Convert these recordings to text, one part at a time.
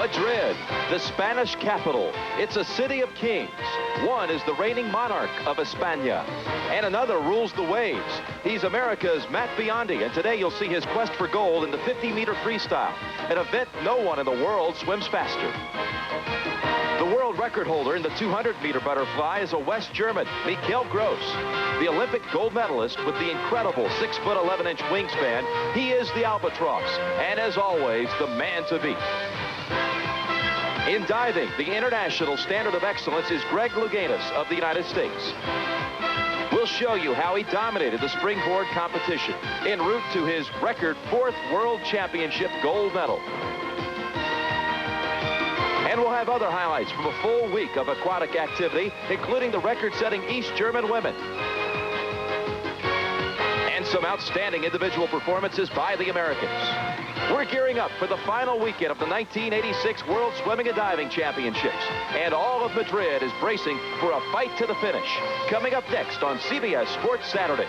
Madrid, the Spanish capital. It's a city of kings. One is the reigning monarch of España, and another rules the waves. He's America's Matt BIONDI, and today you'll see his quest for gold in the 50-meter freestyle, an event no one in the world swims faster. The world record holder in the 200-meter butterfly is a West German, MICHELE, the Olympic gold medalist with the incredible 6'11" wingspan. He is the albatross, and as always, the man to beat. In diving, the international standard of excellence is Louganis of the United States. We'll show you how he dominated the Springboard competition en route to his record 4th World Championship gold medal. And we'll have other highlights from a full week of aquatic activity, including the record-setting East German women. And some outstanding individual performances by the Americans. We're gearing up for the final weekend of the 1986 World Swimming and Diving Championships. And all of Madrid is bracing for a fight to the finish. Coming up next on CBS Sports Saturday.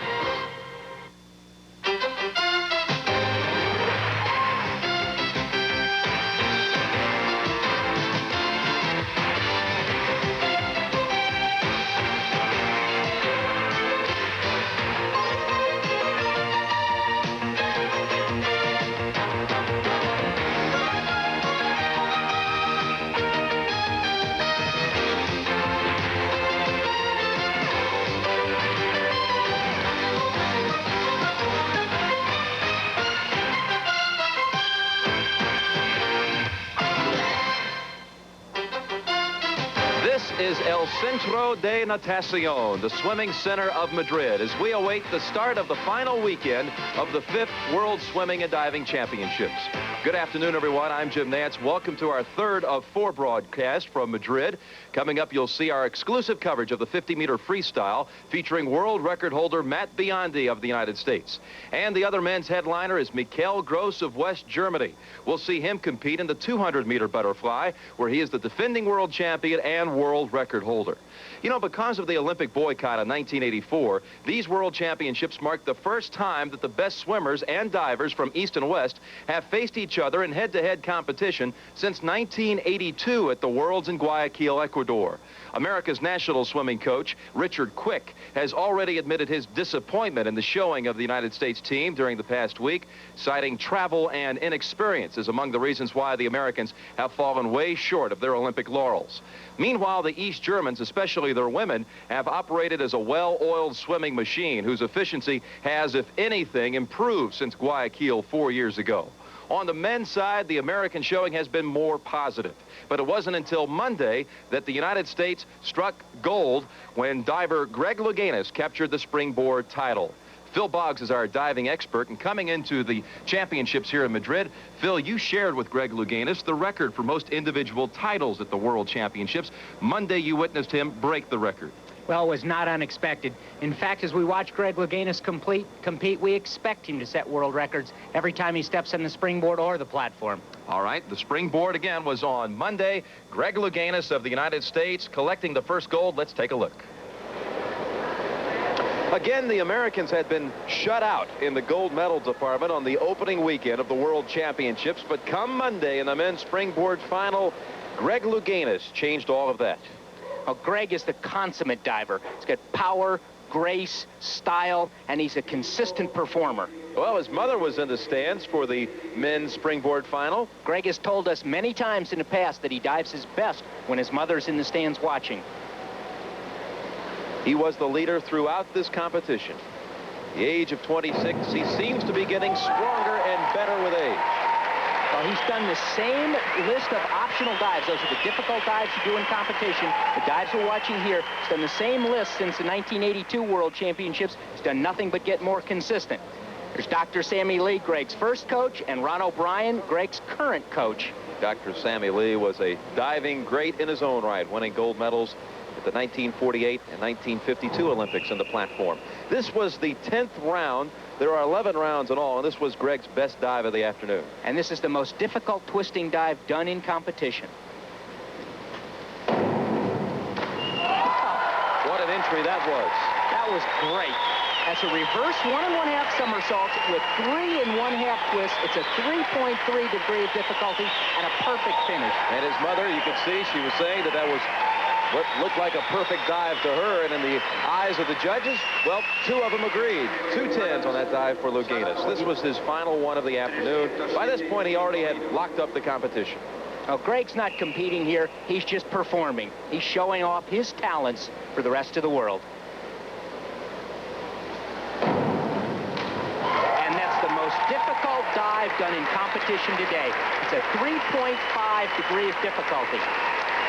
Is El Centro de Natación, the swimming center of Madrid, as we await the start of the final weekend of the 5th World Swimming and Diving Championships. Good afternoon, everyone. I'm Jim Nance. Welcome to our 3rd of 4 broadcasts from Madrid. Coming up, you'll see our exclusive coverage of the 50-meter freestyle featuring world record holder Matt BIONDI of the United States. And the other men's headliner is MICHELE of West Germany. We'll see him compete in the 200-meter butterfly, where he is the defending world champion and world record holder. You know, because of the Olympic boycott in 1984, these world championships marked the first time that the best swimmers and divers from East and West have faced each other in head-to-head competition since 1982 at the Worlds in Guayaquil, Ecuador. America's national swimming coach, Richard Quick, has already admitted his disappointment in the showing of the United States team during the past week, citing travel and inexperience as among the reasons why the Americans have fallen way short of their Olympic laurels. Meanwhile, the East Germans, especially their women, have operated as a well-oiled swimming machine whose efficiency has, if anything, improved since Guayaquil 4 years ago. On the men's side, the American showing has been more positive. But it wasn't until Monday that the United States struck gold when diver Louganis captured the Springboard title. Phil Boggs is our diving expert, and coming into the championships here in Madrid, Phil, you shared with Louganis the record for most individual titles at the World Championships. Monday, you witnessed him break the record. Well, it was not unexpected. In fact, as we watch Louganis compete, we expect him to set world records every time he steps on the springboard or the platform. All right, the springboard again was on Monday. Louganis of the United States collecting the first gold. Let's take a look. Again, the Americans had been shut out in the gold medal department on the opening weekend of the World Championships, but come Monday in the men's springboard final, Louganis changed all of that. Well, Greg is the consummate diver. He's got power, grace, style, and he's a consistent performer. Well, his mother was in the stands for the men's springboard final. Greg has told us many times in the past that he dives his best when his mother's in the stands watching. He was the leader throughout this competition. The age of 26, he seems to be getting stronger and better with age. Well, he's done the same list of optional dives. Those are the difficult dives to do in competition. The dives we're watching here, he's done the same list since the 1982 World Championships. He's done nothing but get more consistent. There's Dr. Sammy Lee, Greg's first coach, and Ron O'Brien, Greg's current coach. Dr. Sammy Lee was a diving great in his own right, winning gold medals at the 1948 and 1952 Olympics in the platform. This was the 10th round. There are 11 rounds in all, and this was Greg's best dive of the afternoon. And this is the most difficult twisting dive done in competition. What an entry that was. That was great. That's a reverse 1 1/2 somersault with 3 1/2 twists. It's a 3.3 degree of difficulty and a perfect finish. And his mother, you could see, she was saying that was what looked like a perfect dive to her, and in the eyes of the judges, well, 2 of them agreed. 2 10s on that dive for Louganis. This was his final one of the afternoon. By this point, he already had locked up the competition. Now, Greg's not competing here. He's just performing. He's showing off his talents for the rest of the world. And that's the most difficult dive done in competition today. It's a 3.5 degree of difficulty.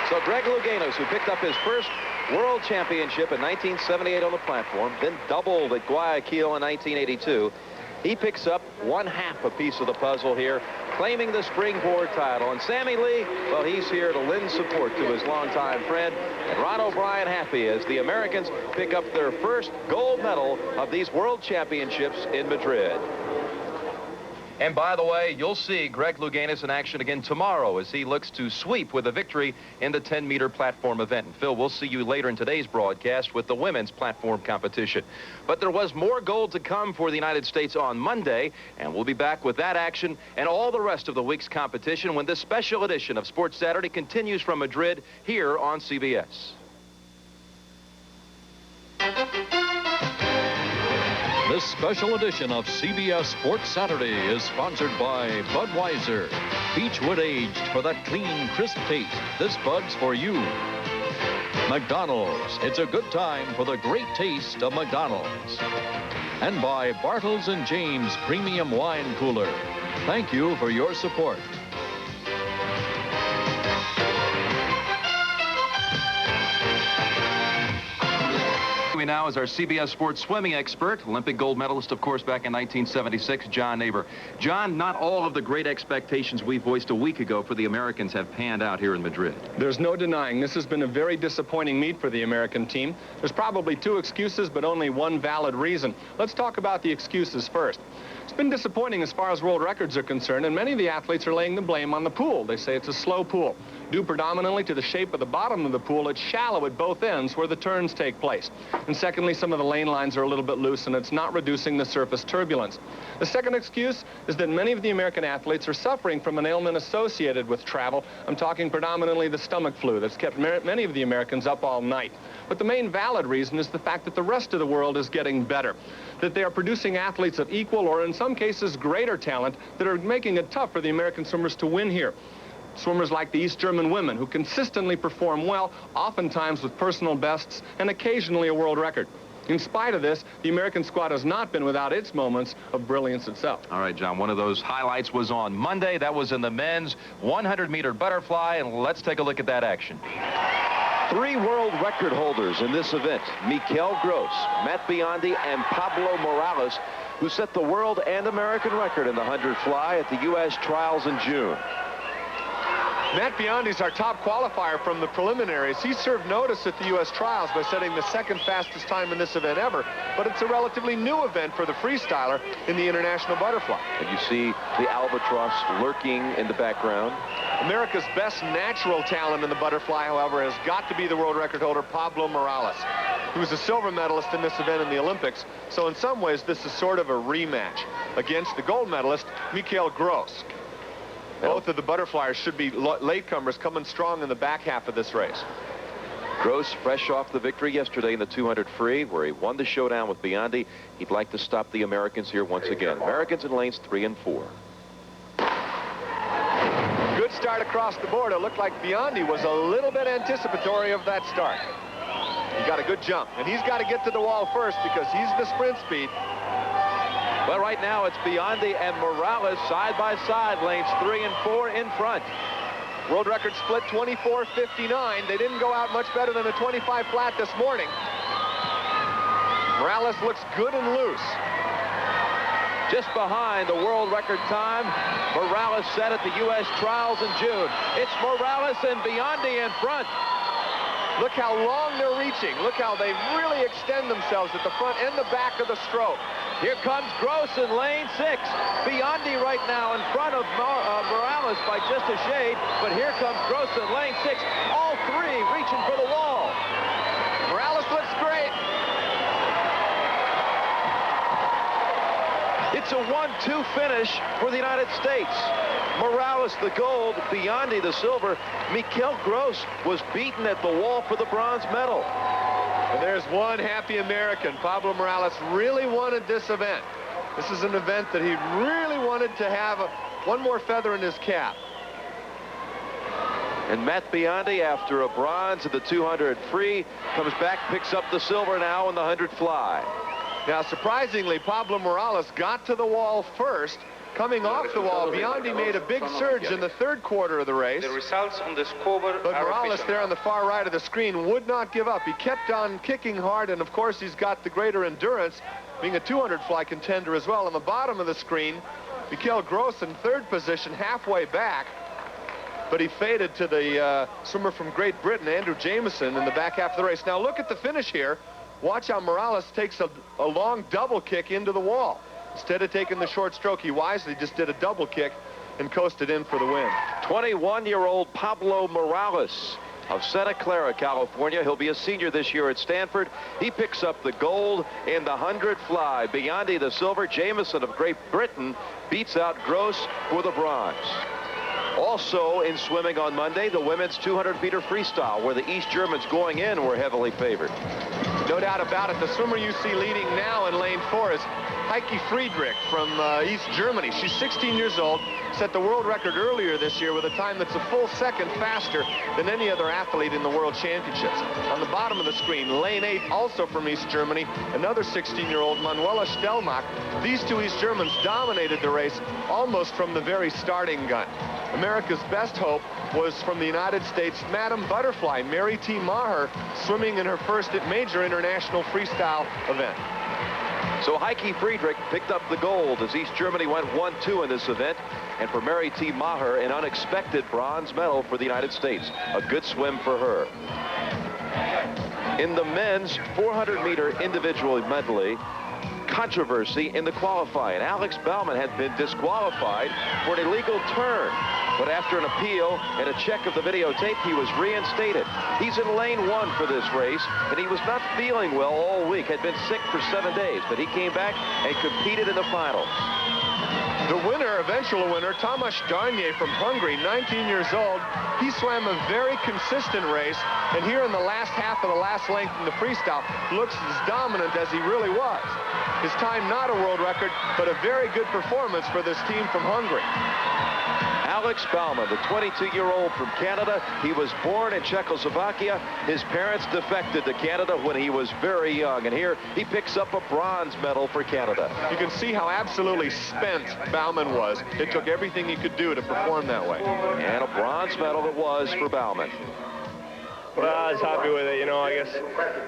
So Greg Louganis, who picked up his first world championship in 1978 on the platform, then doubled at Guayaquil in 1982, he picks up 1/2 a piece of the puzzle here, claiming the Springboard title. And Sammy Lee, well, he's here to lend support to his longtime friend. And Ron O'Brien happy as the Americans pick up their first gold medal of these world championships in Madrid. And by the way, you'll see Greg Louganis in action again tomorrow as he looks to sweep with a victory in the 10-meter platform event. And Phil, we'll see you later in today's broadcast with the women's platform competition. But there was more gold to come for the United States on Monday, and we'll be back with that action and all the rest of the week's competition when this special edition of Sports Saturday continues from Madrid here on CBS. This special edition of CBS Sports Saturday is sponsored by Budweiser. Beechwood aged for that clean, crisp taste. This Bud's for you. McDonald's. It's a good time for the great taste of McDonald's. And by Bartles & James Premium Wine Cooler. Thank you for your support. Now is our CBS Sports swimming expert, Olympic gold medalist, of course, back in 1976, John Neighbor. John, not all of the great expectations we voiced a week ago for the Americans have panned out here in Madrid. There's no denying this has been a very disappointing meet for the American team. There's probably 2 excuses, but only 1 valid reason. Let's talk about the excuses first. It's been disappointing as far as world records are concerned, and many of the athletes are laying the blame on the pool. They say it's a slow pool. Due predominantly to the shape of the bottom of the pool, it's shallow at both ends where the turns take place. And secondly, some of the lane lines are a little bit loose, and it's not reducing the surface turbulence. The second excuse is that many of the American athletes are suffering from an ailment associated with travel. I'm talking predominantly the stomach flu that's kept many of the Americans up all night. But the main valid reason is the fact that the rest of the world is getting better, that they are producing athletes of equal or in some cases greater talent that are making it tough for the American swimmers to win here. Swimmers like the East German women who consistently perform well, oftentimes with personal bests and occasionally a world record. In spite of this, the American squad has not been without its moments of brilliance itself. All right, John, one of those highlights was on Monday. That was in the men's 100-meter butterfly, and let's take a look at that action. 3 world record holders in this event, MICHELE Gross, Matt Biondi, and Pablo Morales, who set the world and American record in the 100 fly at the U.S. trials in June. Matt Biondi's our top qualifier from the preliminaries. He served notice at the U.S. trials by setting the 2nd fastest time in this event ever, but it's a relatively new event for the freestyler in the international butterfly. And you see the albatross lurking in the background. America's best natural talent in the butterfly, however, has got to be the world record holder, Pablo Morales. He was a silver medalist in this event in the Olympics, so in some ways this is sort of a rematch against the gold medalist, MICHELE Gross. Both of the butterflyers should be latecomers coming strong in the back half of this race. Gross fresh off the victory yesterday in the 200 free, where he won the showdown with Biondi. He'd like to stop the Americans here once again. Americans in lanes 3 and 4. Good start across the board. It looked like Biondi was a little bit anticipatory of that start. He got a good jump, and he's got to get to the wall first because he's the sprint speed. Well, right now it's Biondi and Morales side by side, lanes 3 and 4 in front. World record split 24:59. They didn't go out much better than a 25 flat this morning. Morales looks good and loose. Just behind the world record time Morales set at the U.S. trials in June. It's Morales and Biondi in front. Look how long they're reaching. Look how they really extend themselves at the front and the back of the stroke. Here comes Gross in lane 6. Biondi right now in front of Morales by just a shade, but here comes Gross in lane 6. All 3 reaching for the wall. Morales looks great. It's a 1-2 finish for the United States. Morales the gold, BIONDI the silver. MICHELE Gross was beaten at the wall for the bronze medal. And there's one happy American. Pablo Morales really wanted this event. This is an event that he really wanted to have one more feather in his cap. And Matt BIONDI, after a bronze at the 200 free, comes back, picks up the silver now in the 100 fly. Now, surprisingly, Pablo Morales got to the wall first. Coming off the wall, BIONDI made a big surge in the third quarter of the race. The results on the scoreboard But are Morales official. there on the far right of the screen would not give up. He kept on kicking hard, and of course he's got the greater endurance, being a 200 fly contender as well. On the bottom of the screen, MICHELE Gross in third position, halfway back. But he faded to the swimmer from Great Britain, Andrew Jameson, in the back half of the race. Now look at the finish here. Watch how Morales takes a long double kick into the wall. Instead of taking the short stroke, he wisely just did a double kick and coasted in for the win. 21-year-old Pablo Morales of Santa Clara, California. He'll be a senior this year at Stanford. He picks up the gold in the 100 fly. BIONDI the silver. Jameson of Great Britain beats out Gross for the bronze. Also in swimming on Monday, the women's 200-meter freestyle, where the East Germans going in were heavily favored. No doubt about it. The swimmer you see leading now in lane 4 is Heike Friedrich from East Germany. She's 16 years old, set the world record earlier this year with a time that's a full second faster than any other athlete in the World Championships. On the bottom of the screen, lane 8, also from East Germany, another 16-year-old, Manuela Stellmach. These two East Germans dominated the race almost from the very starting gun. America's best hope was from the United States, Madam Butterfly, Mary T. Maher, swimming in her first major international freestyle event. So Heike Friedrich picked up the gold as East Germany went 1-2 in this event. And for Mary T. Maher, an unexpected bronze medal for the United States. A good swim for her. In the men's 400-meter individual medley, controversy in the qualifying. Alex Baumann had been disqualified for an illegal turn, but after an appeal and a check of the videotape, he was reinstated. He's in lane 1 for this race, and he was not feeling well all week, had been sick for 7 days, but he came back and competed in the finals. The winner, eventual winner, Tamas Darnyi from Hungary, 19 years old. He swam a very consistent race, and here in the last half of the last length in the freestyle, looks as dominant as he really was. His time not a world record, but a very good performance for this team from Hungary. Alex Baumann, the 22-year-old from Canada. He was born in Czechoslovakia. His parents defected to Canada when he was very young, and here he picks up a bronze medal for Canada. You can see how absolutely spent Baumann was. It took everything he could do to perform that way. And a bronze medal it was for Baumann. Well, I was happy with it. You know, I guess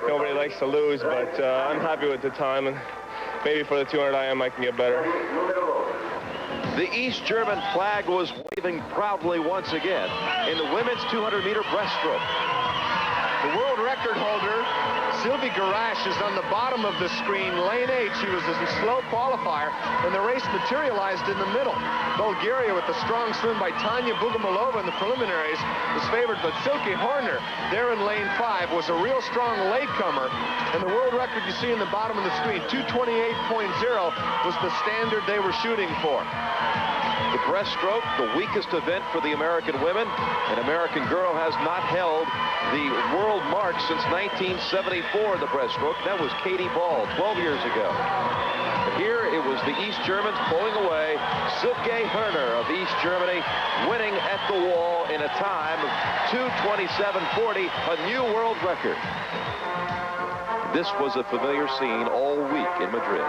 nobody likes to lose, but I'm happy with the time, and maybe for the 200 IM I can get better. The East German flag was waving proudly once again in the women's 200-meter breaststroke. The world record holder, Silke is on the bottom of the screen, lane 8. She was a slow qualifier, and the race materialized in the middle. Bulgaria, with the strong swim by Tanya Bogomolova in the preliminaries, was favored, but Silke Hoerner, there in lane 5, was a real strong latecomer, and the world record you see in the bottom of the screen, 228.0, was the standard they were shooting for. The breaststroke, the weakest event for the American women. An American girl has not held the world mark since 1974 in the breaststroke. That was Katie Ball 12 years ago. But here it was the East Germans pulling away. Silke Hoerner of East Germany winning at the wall in a time of 2:27.40, a new world record. This was a familiar scene all week in Madrid.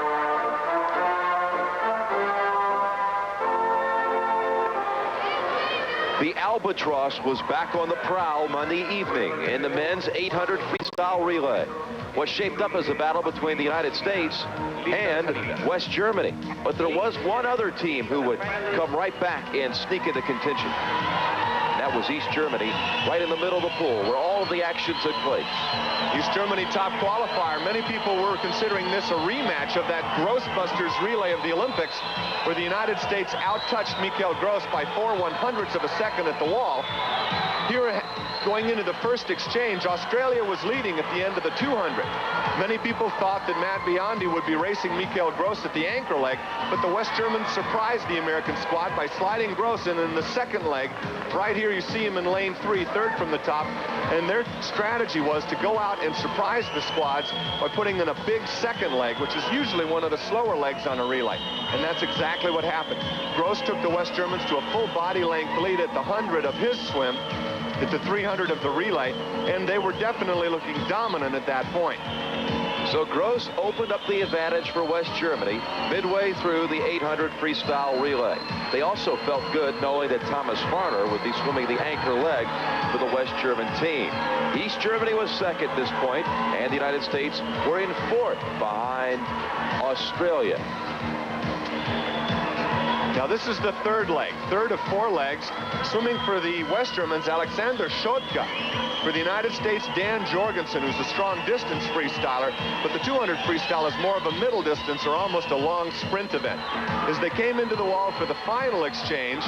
The Albatross was back on the prowl Monday evening in the men's 800 freestyle relay. Was shaped up as a battle between the United States and West Germany. But there was one other team who would come right back and sneak into contention. That was East Germany, right in the middle of the pool, where all of the action took place. East Germany top qualifier. Many people were considering this a rematch of that Grossbusters relay of the Olympics, where the United States outtouched MICHELE Gross by 4/100ths of a second at the wall. Here going into the first exchange, Australia was leading at the end of the 200. Many people thought that Matt BIONDI would be racing MICHELE Gross at the anchor leg, but the West Germans surprised the American squad by sliding Gross in the second leg. Right here you see him in lane 3, third from the top, and their strategy was to go out and surprise the squads by putting in a big second leg, which is usually one of the slower legs on a relay. And that's exactly what happened. Gross took the West Germans to a full body length lead at the 100 of his swim, at the 300 of the relay, and they were definitely looking dominant at that point. So Gross opened up the advantage for West Germany midway through the 800 freestyle relay. They also felt good knowing that Tamas would be swimming the anchor leg for the West German team. East Germany was second at this point, and the United States were in fourth behind Australia. Now this is the third leg, third of 4 legs. Swimming for the West Germans, Alexander Schottke. For the United States, Dan Jorgensen, who's a strong distance freestyler, but the 200 freestyle is more of a middle distance or almost a long sprint event. As they came into the wall for the final exchange,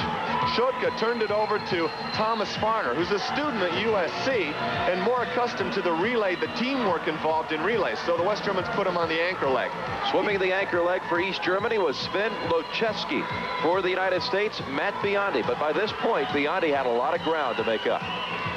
Schottke turned it over to Tamas, who's a student at USC and more accustomed to the relay, the teamwork involved in relays. So the West Germans put him on the anchor leg. Swimming the anchor leg for East Germany was Sven Lochewski. For the United States, Matt BIONDI. But by this point, BIONDI had a lot of ground to make up.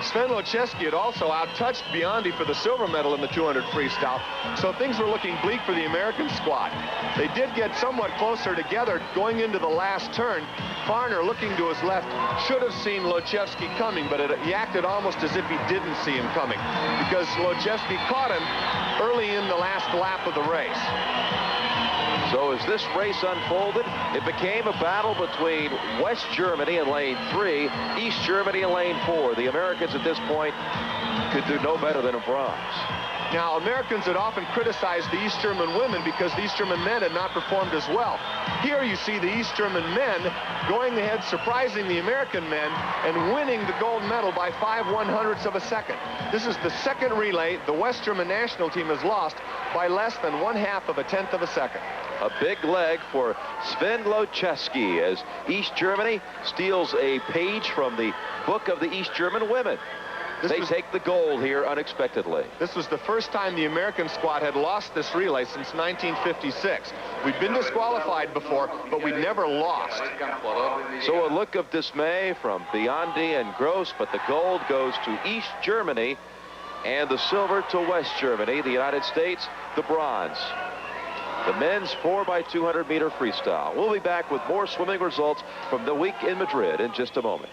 Sven Lochewski had also outtouched BIONDI for the silver medal in the 200 freestyle, so things were looking bleak for the American squad. They did get somewhat closer together going into the last turn. Hoerner, looking to his left, should have seen Lochewski coming, but he acted almost as if he didn't see him coming, because Lochewski caught him early in the last lap of the race. So as this race unfolded, it became a battle between West Germany in lane 3, East Germany in lane 4. The Americans at this point could do no better than a bronze. Now, Americans had often criticized the East German women because the East German men had not performed as well. Here you see the East German men going ahead, surprising the American men, and winning the gold medal by 5/100ths of a second. This is the second relay the West German national team has lost by less than 1/2 of a tenth of a second. A big leg for Sven Lochewski as East Germany steals a page from the book of the East German women. They take the gold here unexpectedly. This was the first time the American squad had lost this relay since 1956. We'd been disqualified before, but we'd never lost. So a look of dismay from BIONDI and Gross, but the gold goes to East Germany and the silver to West Germany. The United States, the bronze. The men's 4x200 meter freestyle. We'll be back with more swimming results from the week in Madrid in just a moment.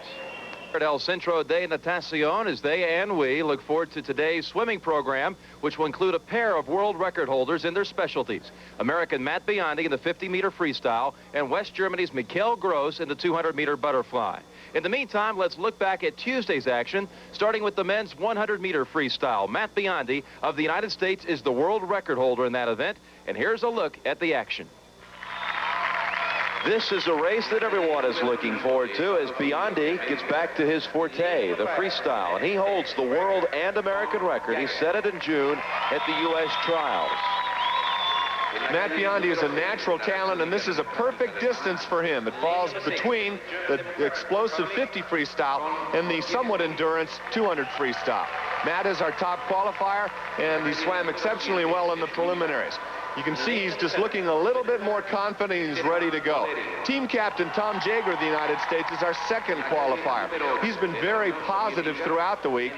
El Centro de Natación as they and we look forward to today's swimming program, which will include a pair of world record holders in their specialties. American Matt BIONDI in the 50-meter freestyle and West Germany's MICHELE Gross in the 200-meter butterfly. In the meantime, let's look back at Tuesday's action, starting with the men's 100-meter freestyle. Matt BIONDI of the United States is the world record holder in that event, and here's a look at the action. This is a race that everyone is looking forward to as BIONDI gets back to his forte, the freestyle, and he holds the world and American record. He set it in June at the U.S. trials. Matt BIONDI is a natural talent, and this is a perfect distance for him. It falls between the explosive 50 freestyle and the somewhat endurance 200 freestyle. Matt is our top qualifier, and he swam exceptionally well in the preliminaries. You can see he's just looking a little bit more confident. He's ready to go. Team captain Tom Jager of the United States is our second qualifier. He's been very positive throughout the week,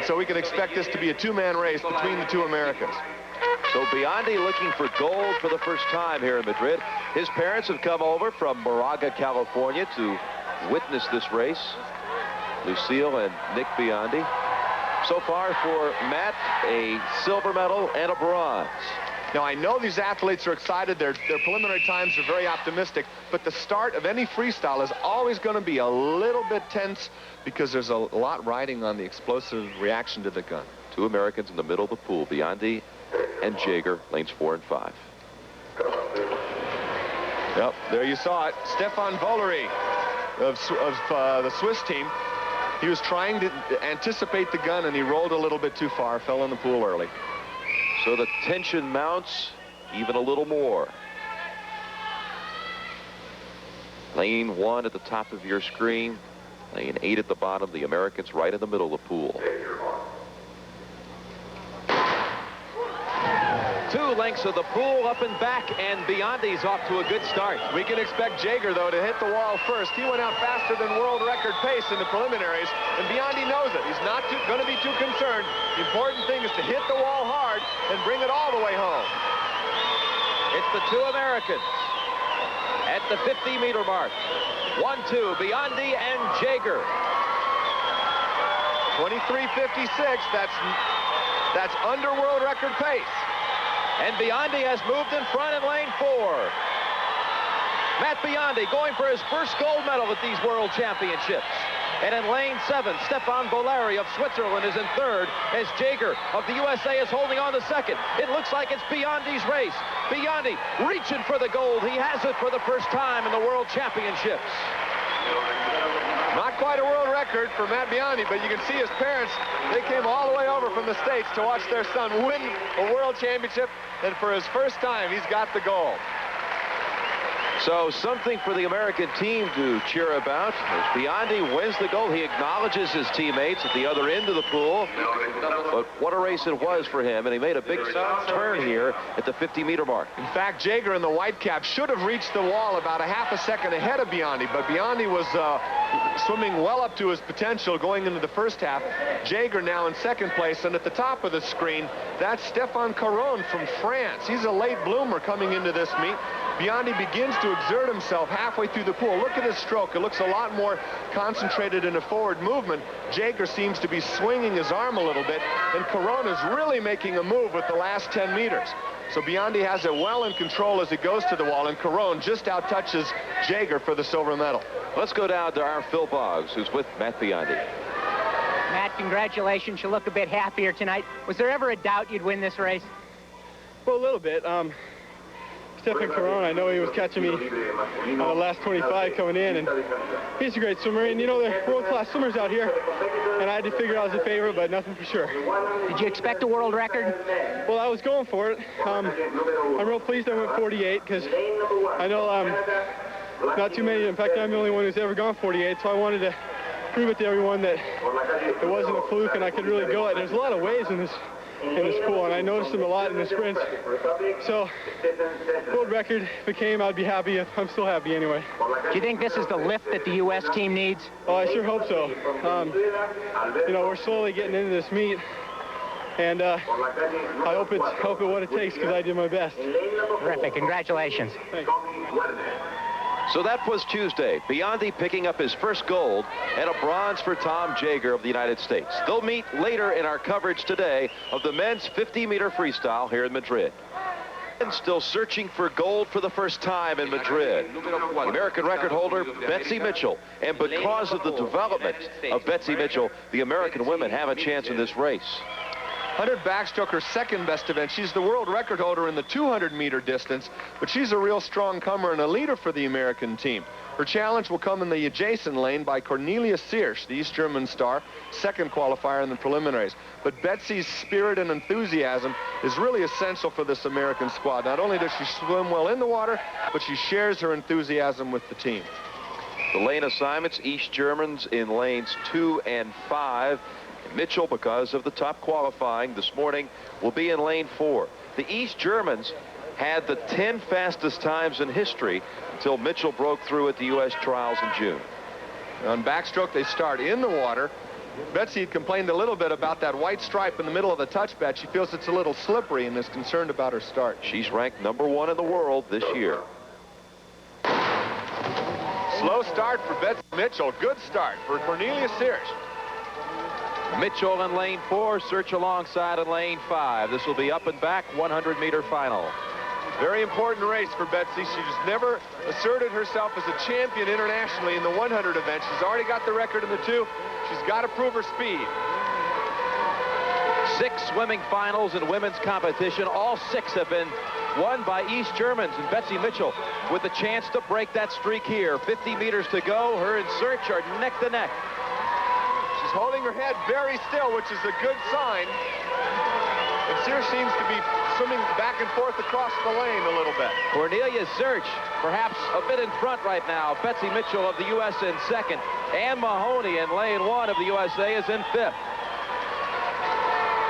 so we can expect this to be a two-man race between the two Americans. So BIONDI looking for gold for the first time here in Madrid. His parents have come over from Moraga, California to witness this race. Lucille and Nick BIONDI. So far for Matt, a silver medal and a bronze. Now, I know these athletes are excited. Their preliminary times are very optimistic, but the start of any freestyle is always going to be a little bit tense because there's a lot riding on the explosive reaction to the gun. Two Americans in the middle of the pool, BIONDI and Jager, lanes 4 and 5. Yep, there you saw it. Stefan Volleri of the Swiss team. He was trying to anticipate the gun, and he rolled a little bit too far, fell in the pool early. So the tension mounts even a little more. Lane 1 at the top of your screen. Lane 8 at the bottom, the Americans right in the middle of the pool. 2 lengths of the pool up and back, and BIONDI's off to a good start. We can expect Jager, though, to hit the wall first. He went out faster than world record pace in the preliminaries, and BIONDI knows it. He's not going to be too concerned. The important thing is to hit the wall hard and bring it all the way home. It's the 2 Americans at the 50-meter mark. 1-2, BIONDI and Jager. 23:56. That's under world record pace. And BIONDI has moved in front in lane 4. Matt BIONDI going for his first gold medal at these World Championships. And in lane 7, Stefan Bolleri of Switzerland is in 3rd, as Jager of the USA is holding on to 2nd. It looks like it's BIONDI's race. BIONDI reaching for the gold. He has it for the first time in the World Championships. Not quite a world record for Matt BIONDI, but you can see his parents, they came all the way over from the States to watch their son win a world championship, and for his first time, he's got the gold. So something for the American team to cheer about. As BIONDI wins the gold, he acknowledges his teammates at the other end of the pool. But what a race it was for him, and he made a big turn here at the 50-meter mark. In fact, Jager in the white cap should have reached the wall about a half a second ahead of BIONDI, but BIONDI was swimming well up to his potential going into the first half. Jager now in 2nd place, and at the top of the screen, that's Stefan Caron from France. He's a late bloomer coming into this meet. BIONDI begins to exert himself halfway through the pool. Look at his stroke. It looks a lot more concentrated in a forward movement. Jager seems to be swinging his arm a little bit, and Caron is really making a move with the last 10 meters. So BIONDI has it well in control as he goes to the wall, and Caron just outtouches Jager for the silver medal. Let's go down to our Phil Boggs, who's with Matt BIONDI. Matt, congratulations. You look a bit happier tonight. Was there ever a doubt you'd win this race? Well, a little bit. Stefan Caron, I know he was catching me on the last 25 coming in, and he's a great swimmer, and you know, they're world-class swimmers out here, and I had to figure I was a favorite, but nothing for sure. Did you expect a world record? Well, I was going for it. I'm real pleased I went 48, because I know not too many, in fact, I'm the only one who's ever gone 48, so I wanted to prove it to everyone that it wasn't a fluke and I could really go it. There's a lot of waves in this pool, and I noticed them a lot in the sprints. So, world record, if it came, I'd be happy. I'm still happy anyway. Do you think this is the lift that the U.S. team needs? Oh, I sure hope so. You know, we're slowly getting into this meet, and I hope it's what it takes, because I did my best. Terrific. Congratulations. Thanks. So that was Tuesday. BIONDI picking up his first gold and a bronze for Tom Jager of the United States. They'll meet later in our coverage today of the men's 50-meter freestyle here in Madrid. And still searching for gold for the first time in Madrid. The American record holder, Betsy Mitchell. And because of the development of Betsy Mitchell, the American women have a chance in this race. 100 backstroke, her 2nd best event. She's the world record holder in the 200-meter distance, but she's a real strong comer and a leader for the American team. Her challenge will come in the adjacent lane by Cornelia Search, the East German star, 2nd qualifier in the preliminaries. But Betsy's spirit and enthusiasm is really essential for this American squad. Not only does she swim well in the water, but she shares her enthusiasm with the team. The lane assignments, East Germans in lanes 2 and 5. Mitchell, because of the top qualifying this morning, will be in lane 4. The East Germans had the 10 fastest times in history until Mitchell broke through at the U.S. trials in June. On backstroke, they start in the water. Betsy had complained a little bit about that white stripe in the middle of the touch bed. She feels it's a little slippery and is concerned about her start. She's ranked #1 in the world this year. Slow start for Betsy Mitchell. Good start for Cornelia Search. Mitchell in lane 4, Search alongside in lane 5. This will be up and back 100-meter final. Very important race for Betsy. She's never asserted herself as a champion internationally in the 100 event. She's already got the record in the 2. She's got to prove her speed. 6 swimming finals in women's competition. All 6 have been won by East Germans, and Betsy Mitchell with the chance to break that streak here. 50 meters to go. Her and Search are neck to neck. Holding her head very still, which is a good sign. And Search seems to be swimming back and forth across the lane a little bit. Cornelia Search, perhaps a bit in front right now. Betsy Mitchell of the U.S. in second. Ann Mahoney in lane 1 of the USA is in 5th.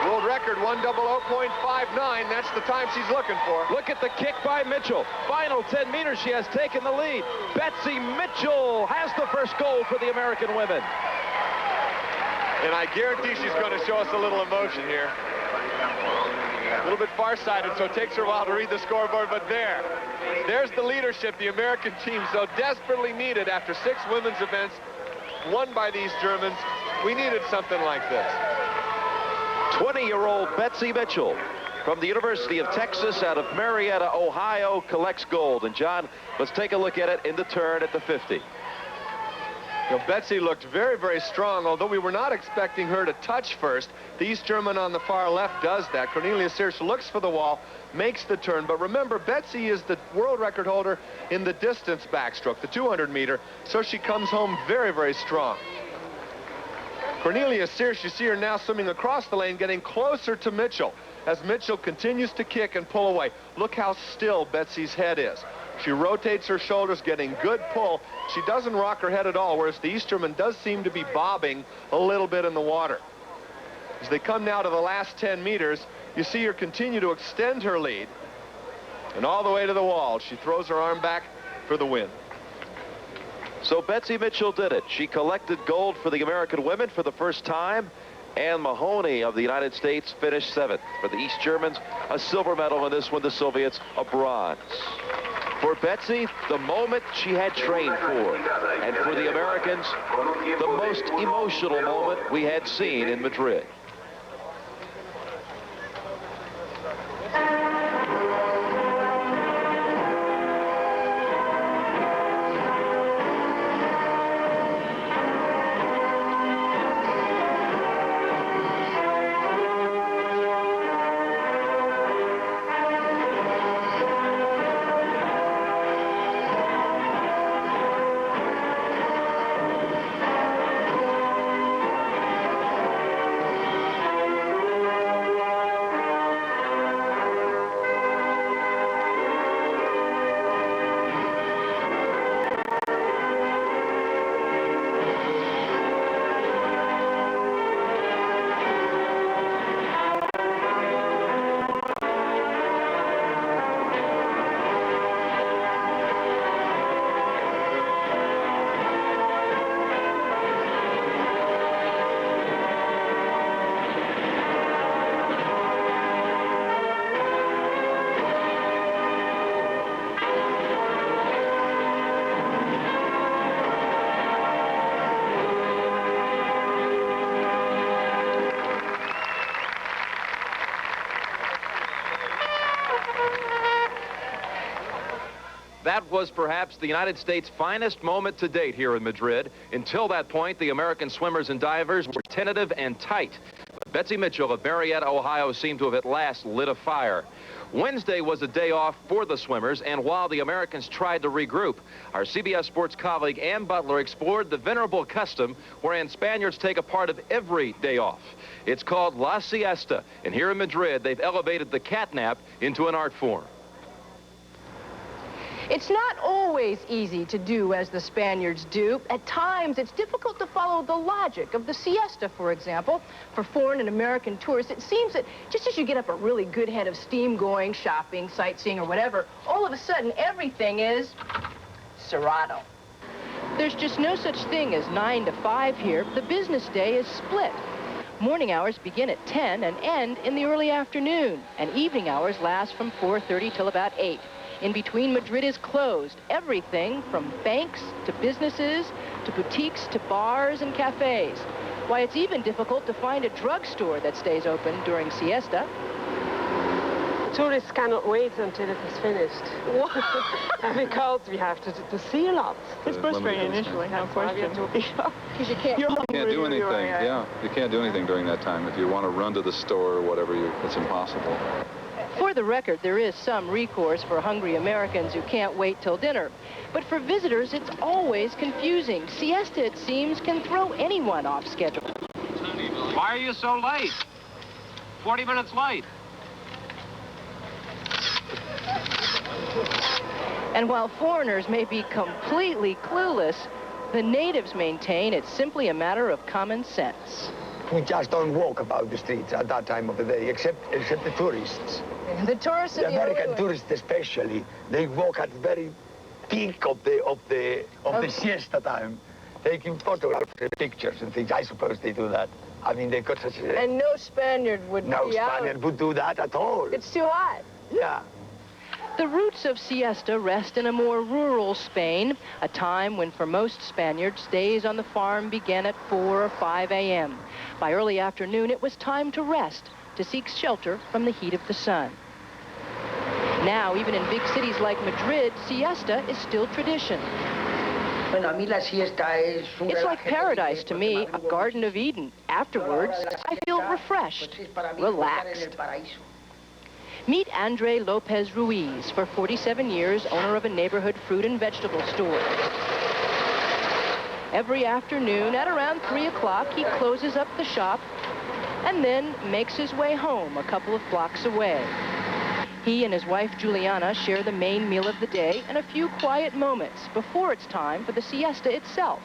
World record 1:00.59. That's the time she's looking for. Look at the kick by Mitchell. Final 10 meters, she has taken the lead. Betsy Mitchell has the first gold for the American women. And I guarantee she's going to show us a little emotion here. A little bit farsighted, so it takes her a while to read the scoreboard, but there's the leadership the American team so desperately needed after 6 women's events won by these Germans. We needed something like this. 20-year-old Betsy Mitchell from the University of Texas out of Marietta, Ohio, collects gold. And John, let's take a look at it in the turn at the 50. Now, Betsy looked very, very strong, although we were not expecting her to touch first. The East German on the far left does that. Cornelia Search looks for the wall, makes the turn. But remember, Betsy is the world record holder in the distance backstroke, the 200-meter, so she comes home very, very strong. Cornelia Search, you see her now swimming across the lane, getting closer to Mitchell as Mitchell continues to kick and pull away. Look how still Betsy's head is. She rotates her shoulders, getting good pull. She doesn't rock her head at all, whereas the East German does seem to be bobbing a little bit in the water. As they come now to the last 10 meters, you see her continue to extend her lead. And all the way to the wall, she throws her arm back for the win. So Betsy Mitchell did it. She collected gold for the American women for the first time. Ann Mahoney of the United States finished 7th. For the East Germans, a silver medal, and this one, the Soviets, a bronze. For Betsy, the moment she had trained for. And for the Americans, the most emotional moment we had seen in Madrid. That was perhaps the United States' finest moment to date here in Madrid. Until that point, the American swimmers and divers were tentative and tight. But Betsy Mitchell of Marietta, Ohio, seemed to have at last lit a fire. Wednesday was a day off for the swimmers, and while the Americans tried to regroup, our CBS Sports colleague Ann Butler explored the venerable custom wherein Spaniards take a part of every day off. It's called La Siesta, and here in Madrid, they've elevated the catnap into an art form. It's not always easy to do as the Spaniards do. At times, it's difficult to follow the logic of the siesta, for example. For foreign and American tourists, it seems that just as you get up a really good head of steam going, shopping, sightseeing, or whatever, all of a sudden, everything is cerrado. There's just no such thing as 9 to 5 here. The business day is split. Morning hours begin at 10 and end in the early afternoon, and evening hours last from 4:30 till about 8. In between, Madrid is closed. Everything from banks to businesses to boutiques to bars and cafes. Why, it's even difficult to find a drugstore that stays open during siesta. Tourists cannot wait until it is finished. Because we have to see a lot. It's frustrating initially, no question. Because you can't do anything. Yeah, you can't do anything during that time. If you want to run to the store or whatever, it's impossible. For the record, there is some recourse for hungry Americans who can't wait till dinner. But for visitors, it's always confusing. Siesta, it seems, can throw anyone off schedule. Why are you so late? 40 minutes late. And while foreigners may be completely clueless, the natives maintain it's simply a matter of common sense. We just don't walk about the streets at that time of the day, except the tourists. The tourists, the American tourists especially, they walk at the very peak of the siesta time, taking photographs and pictures and things. I suppose they do that. I mean, they've got such a... And no Spaniard would No Spaniard would do that at all. It's too hot. Yeah. The roots of siesta rest in a more rural Spain, a time when for most Spaniards, days on the farm began at 4 or 5 a.m. By early afternoon, it was time to rest, to seek shelter from the heat of the sun. Now, even in big cities like Madrid, siesta is still tradition. It's like paradise to me, a Garden of Eden. Afterwards, I feel refreshed, relaxed. Meet Andre Lopez Ruiz, for 47 years, owner of a neighborhood fruit and vegetable store. Every afternoon at around 3 o'clock, he closes up the shop and then makes his way home a couple of blocks away. He and his wife, Juliana, share the main meal of the day and a few quiet moments before it's time for the siesta itself.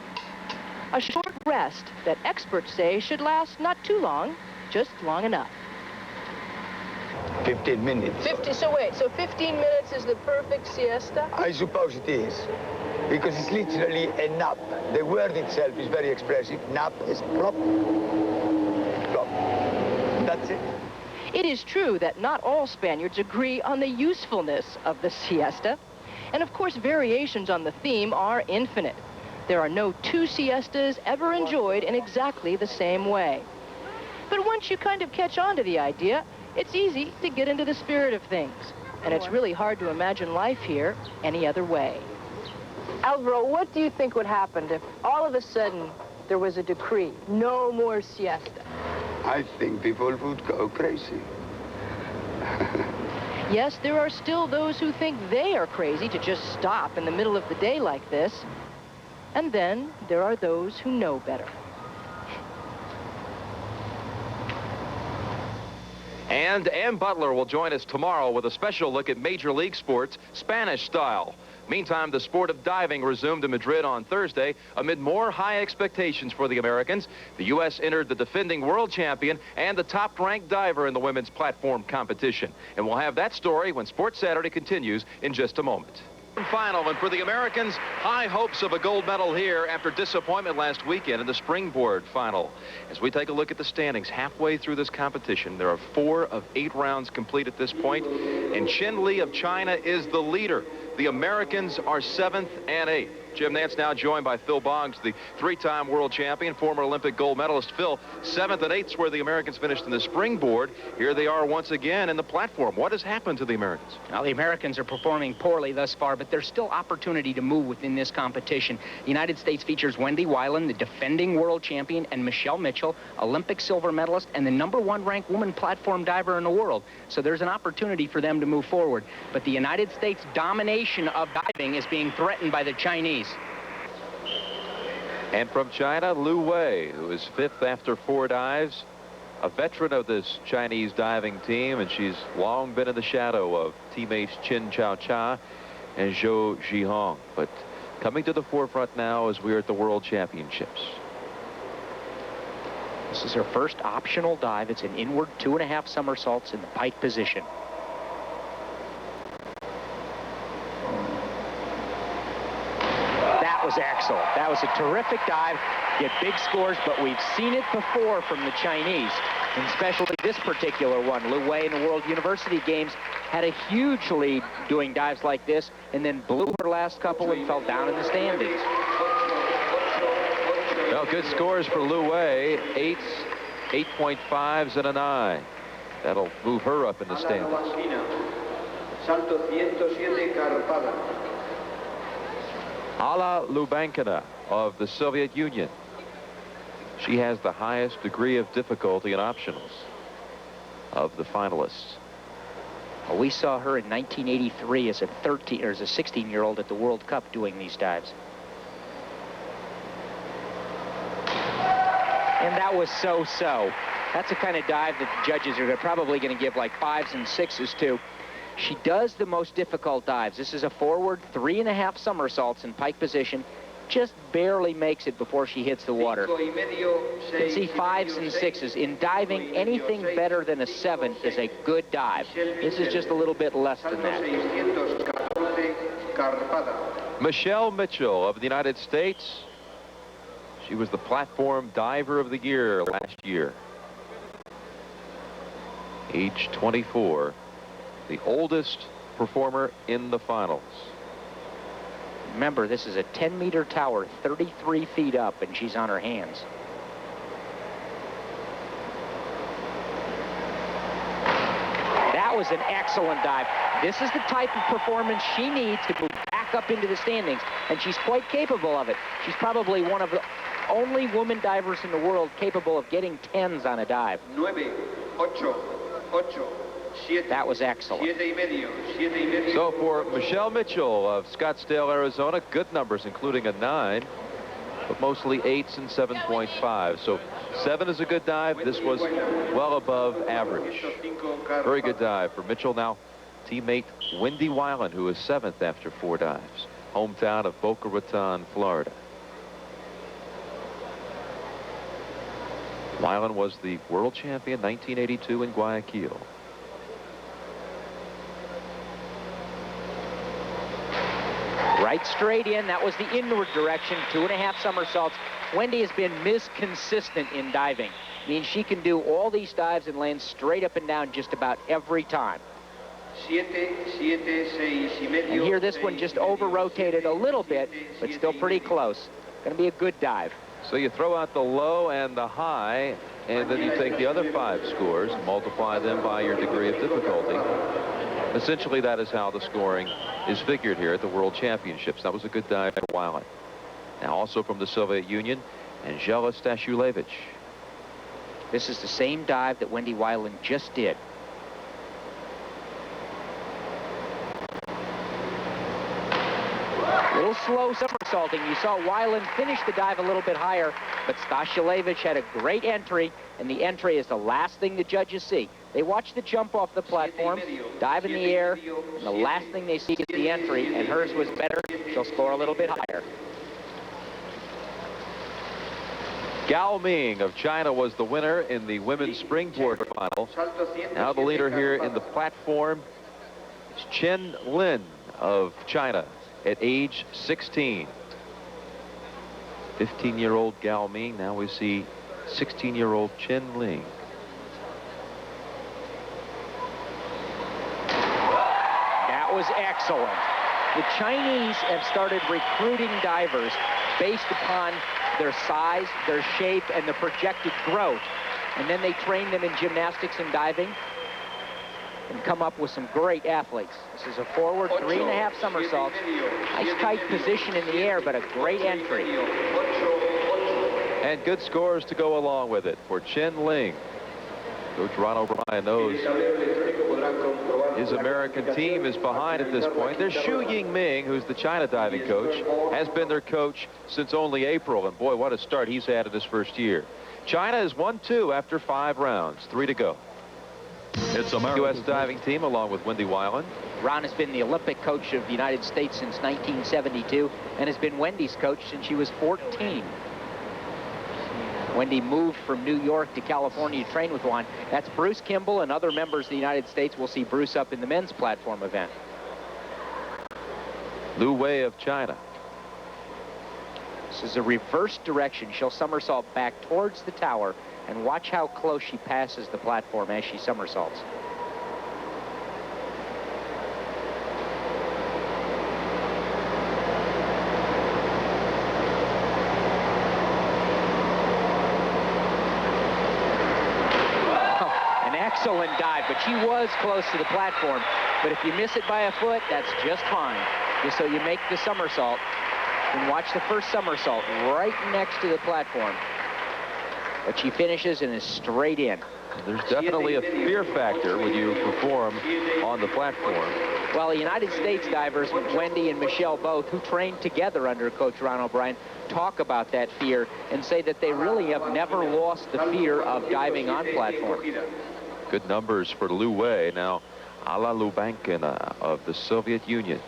A short rest that experts say should last not too long, just long enough. 15 minutes. So 15 minutes is the perfect siesta? I suppose it is, because it's literally a nap. The word itself is very expressive. Nap is plop, plop. That's it. It is true that not all Spaniards agree on the usefulness of the siesta. And of course, variations on the theme are infinite. There are no two siestas ever enjoyed in exactly the same way. But once you kind of catch on to the idea, it's easy to get into the spirit of things. And it's really hard to imagine life here any other way. Alvaro, what do you think would happen if all of a sudden there was a decree, no more siesta? I think people would go crazy. Yes, there are still those who think they are crazy to just stop in the middle of the day like this. And then there are those who know better. And Ann Butler will join us tomorrow with a special look at Major League sports, Spanish style. Meantime, the sport of diving resumed in Madrid on Thursday amid more high expectations for the Americans. The U.S. entered the defending world champion and the top-ranked diver in the women's platform competition. And we'll have that story when Sports Saturday continues in just a moment. Final, and for the Americans, high hopes of a gold medal here after disappointment last weekend in the Springboard final. As we take a look at the standings halfway through this competition, there are 4 of 8 rounds complete at this point, and Chen Li of China is the leader. The Americans are 7th and 8th. Jim Nance now joined by Phil Boggs, the 3-time world champion, former Olympic gold medalist. Phil, 7th and 8th is where the Americans finished in the Springboard. Here they are once again in the platform. What has happened to the Americans? Well, the Americans are performing poorly thus far, but there's still opportunity to move within this competition. The United States features Wendy WYLAND, the defending world champion, and MICHELE, Olympic silver medalist, and the #1 ranked woman platform diver in the world. So there's an opportunity for them to move forward. But the United States domination of diving is being threatened by the Chinese. And from China, Lu Wei, who is 5th after 4 dives, a veteran of this Chinese diving team, and she's long been in the shadow of teammates Qin Chao-Cha and Zhou Zhihong. But coming to the forefront now as we're at the World Championships. This is her first optional dive. It's an inward 2.5 somersaults in the pike position. That was excellent. That was a terrific dive. Get big scores, but we've seen it before from the Chinese, and especially this particular one. Lu Wei in the World University Games had a huge lead doing dives like this, and then blew her last couple and fell down in the standings. Well, good scores for Lu Wei, 8s, 8.5s, and a 9. That'll move her up in the standings. Alla Lubankina of the Soviet Union. She has the highest degree of difficulty in optionals of the finalists. Well, we saw her in 1983 as a 16-year-old at the World Cup doing these dives. And that was so-so. That's the kind of dive that the judges are probably going to give like 5s and 6s to. She does the most difficult dives. This is a forward 3.5 somersaults in pike position. Just barely makes it before she hits the water. You can see 5s and 6s. In diving, anything better than a 7 is a good dive. This is just a little bit less than that. MICHELE of the United States. She was the platform diver of the year last year. Age 24, the oldest performer in the finals. Remember, this is a 10-meter tower, 33 feet up, and she's on her hands. That was an excellent dive. This is the type of performance she needs to move back up into the standings, and she's quite capable of it. She's probably one of the only woman divers in the world capable of getting 10s on a dive. That was excellent. So for MICHELE of Scottsdale, Arizona, good numbers, including a 9, but mostly 8s and 7.5. So 7 is a good dive. This was well above average. Very good dive for MICHELE. Now, teammate Wendy WYLAND, who is 7th after 4 dives. Hometown of Boca Raton, Florida. WYLAND was the world champion 1982 in Guayaquil. Right straight in. That was the inward direction. 2.5 somersaults. Wendy has been consistent in diving. Means she can do all these dives and land straight up and down just about every time. And here this one just over-rotated a little bit, but still pretty close. Going to be a good dive. So you throw out the low and the high, and then you take the other 5 scores, multiply them by your degree of difficulty. Essentially, that is how the scoring is figured here at the World Championships. That was a good dive for WYLAND. Now, also from the Soviet Union, Angela Stashulevich. This is the same dive that Wendy WYLAND just did. A little slow somersaulting. You saw WYLAND finish the dive a little bit higher, but Stashulevich had a great entry, and the entry is the last thing the judges see. They watch the jump off the platform, dive in the air, and the last thing they see is the entry, and hers was better. She'll score a little bit higher. Gao Ming of China was the winner in the women's springboard final. Now the leader here in the platform is Chen Lin of China at age 16. 15-year-old Gao Ming. Now we see 16-year-old Chen Lin. That was excellent. The Chinese have started recruiting divers based upon their size, their shape, and the projected growth. And then they train them in gymnastics and diving and come up with some great athletes. This is a forward 3.5 somersaults. Nice tight position in the air, but a great entry. And good scores to go along with it for Chen Lin. Coach Ron O'Brien knows his American team is behind at this point. There's Xu Yingming, who's the China diving coach, has been their coach since only April. And boy, what a start he's had in his first year. China is 1-2 after 5 rounds. 3 to go. It's the U.S. diving team along with Wendy WYLAND. Ron has been the Olympic coach of the United States since 1972 and has been Wendy's coach since she was 14. Wendy moved from New York to California to train with Juan. That's Bruce Kimball and other members of the United States. We'll see Bruce up in the men's platform event. Lu Wei of China. This is a reverse direction. She'll somersault back towards the tower, and watch how close she passes the platform as she somersaults. Excellent dive, but she was close to the platform. But if you miss it by a foot, that's just fine. Just so you make the somersault. And watch the first somersault right next to the platform. But she finishes and is straight in. There's definitely a fear factor when you perform on the platform. Well, the United States divers, Wendy and MICHELE both, who trained together under Coach Ron O'Brien, talk about that fear and say that they really have never lost the fear of diving on platform. Good numbers for Lu Wei. Now, a la Louganis of the Soviet Union.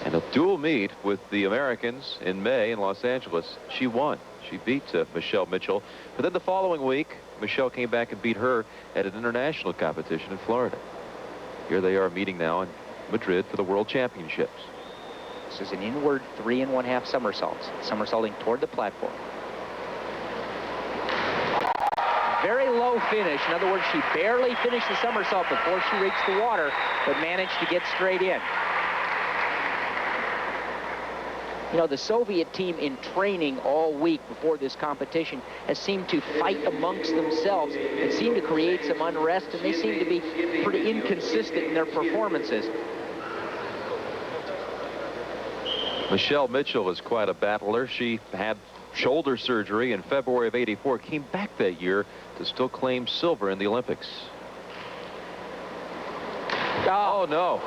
And a dual meet with the Americans in May in Los Angeles. She won. She beat MICHELE. But then the following week, MICHELE came back and beat her at an international competition in Florida. Here they are meeting now in Madrid for the World Championships. This is an inward 3 1/2 somersaults, somersaulting toward the platform. Very low finish. In other words, she barely finished the somersault before she reached the water, but managed to get straight in. You know, the Soviet team in training all week before this competition has seemed to fight amongst themselves and seem to create some unrest, and they seem to be pretty inconsistent in their performances. MICHELE is quite a battler. She had shoulder surgery in February of '84, came back that year to still claim silver in the Olympics. Oh, no.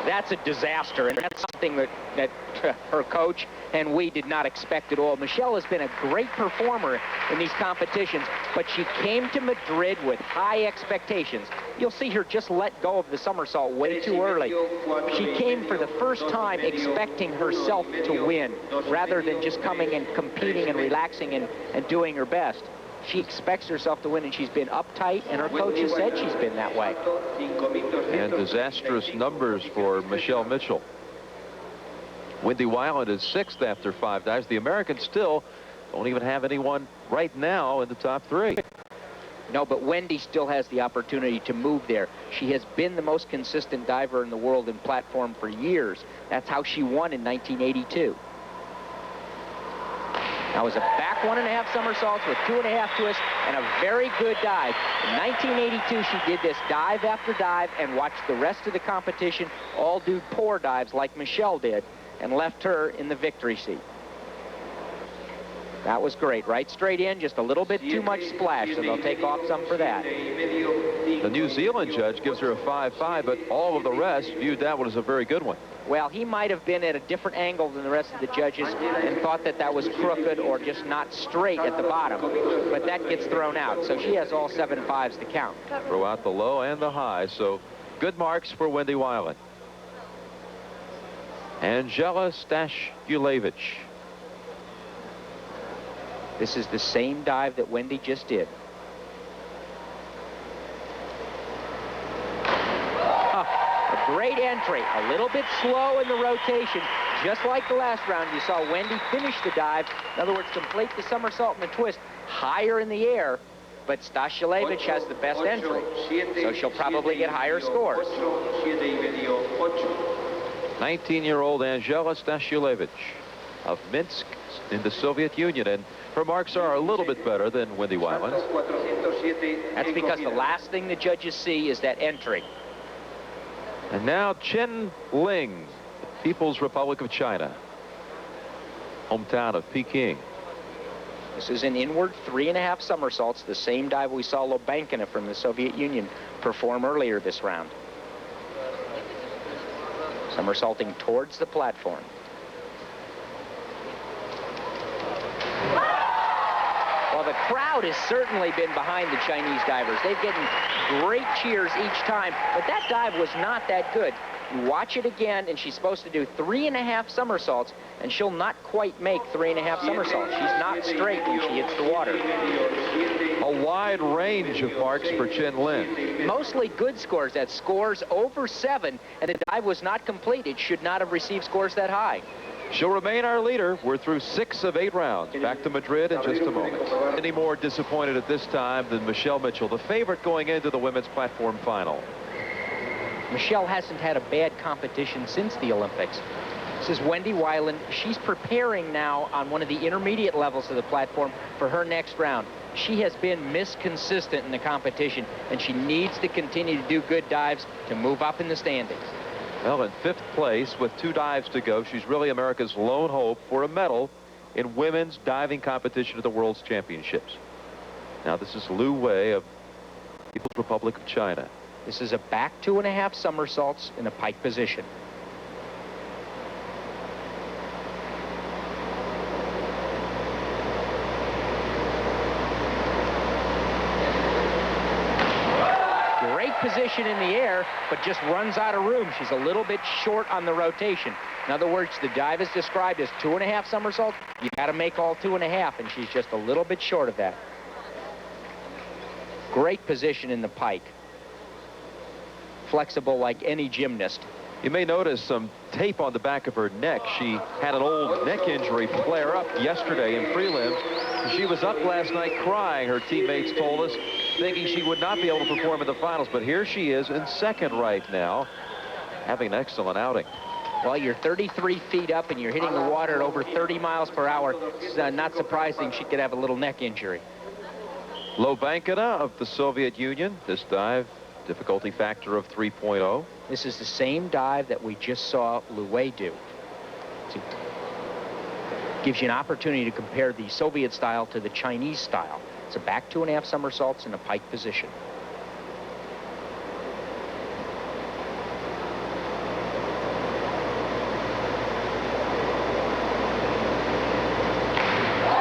That's a disaster, and that's something that her coach and we did not expect at all. MICHELE has been a great performer in these competitions, but she came to Madrid with high expectations. You'll see her just let go of the somersault way too early. She came for the first time expecting herself to win, rather than just coming and competing and relaxing and doing her best. She expects herself to win, and she's been uptight, and her coach has said she's been that way. And disastrous numbers for MICHELE. Wendy WYLAND is 6th after 5 dives. The Americans still don't even have anyone right now in the top 3. No, but Wendy still has the opportunity to move there. She has been the most consistent diver in the world in platform for years. That's how she won in 1982. That was a back 1.5 somersaults with 2.5 twists and a very good dive. In 1982, she did this dive after dive and watched the rest of the competition all do poor dives like MICHELE did, and left her in the victory seat. That was great. Right straight in, just a little bit too much splash, so they'll take off some for that. The New Zealand judge gives her a 5.5, but all of the rest viewed that one as a very good one. Well, he might have been at a different angle than the rest of the judges and thought that that was crooked or just not straight at the bottom. But that gets thrown out, so she has all 7 5s to count. Throw out the low and the high, so good marks for Wendy WYLAND. Angela Stashulevich. This is the same dive that Wendy just did. A great entry, a little bit slow in the rotation, just like the last round. You saw Wendy finish the dive, in other words, complete the somersault and the twist higher in the air, but Stashulevich has the best entry, so she'll probably get higher scores. 19-year-old Angela Stashulevich of Minsk in the Soviet Union, and her marks are a little bit better than Wendy WYLAND's. That's because the last thing the judges see is that entry. And now Chen Ling, People's Republic of China, hometown of Peking. This is an inward 3.5 somersaults, the same dive we saw Louganis from the Soviet Union perform earlier this round. Somersaulting towards the platform. Well, the crowd has certainly been behind the Chinese divers. They've getting great cheers each time, but that dive was not that good. You watch it again, and she's supposed to do 3.5 somersaults, and she'll not quite make 3.5 somersaults. She's not straight when she hits the water. A wide range of marks for Chen Ling. Mostly good scores. That scores over 7, and the dive was not complete. It should not have received scores that high. She'll remain our leader. We're through 6 of 8 rounds. Back to Madrid in just a moment. Any more disappointed at this time than MICHELE, the favorite going into the women's platform final. MICHELE hasn't had a bad competition since the Olympics. This is Wendy WYLAND. She's preparing now on one of the intermediate levels of the platform for her next round. She has been misconsistent in the competition, and she needs to continue to do good dives to move up in the standings. Well, in 5th place with 2 dives to go, she's really America's lone hope for a medal in women's diving competition at the World's Championships. Now, this is Lu Wei of People's Republic of China. This is a back 2.5 somersaults in a pike position. position in the air, but just runs out of room. She's a little bit short on the rotation. In other words, the dive is described as 2.5 somersaults. You got to make all 2.5, and she's just a little bit short of that. Great position in the pike. Flexible like any gymnast. You may notice some tape on the back of her neck. She had an old neck injury flare up yesterday in prelims. She was up last night crying, her teammates told us, thinking she would not be able to perform in the finals. But here she is in second right now, having an excellent outing. Well, you're 33 feet up and you're hitting the water at over 30 miles per hour. It's not surprising she could have a little neck injury. Louganis of the Soviet Union. This dive, difficulty factor of 3.0. This is the same dive that we just saw Louganis do. It gives you an opportunity to compare the Soviet style to the Chinese style. It's a back 2.5 somersaults in a pike position.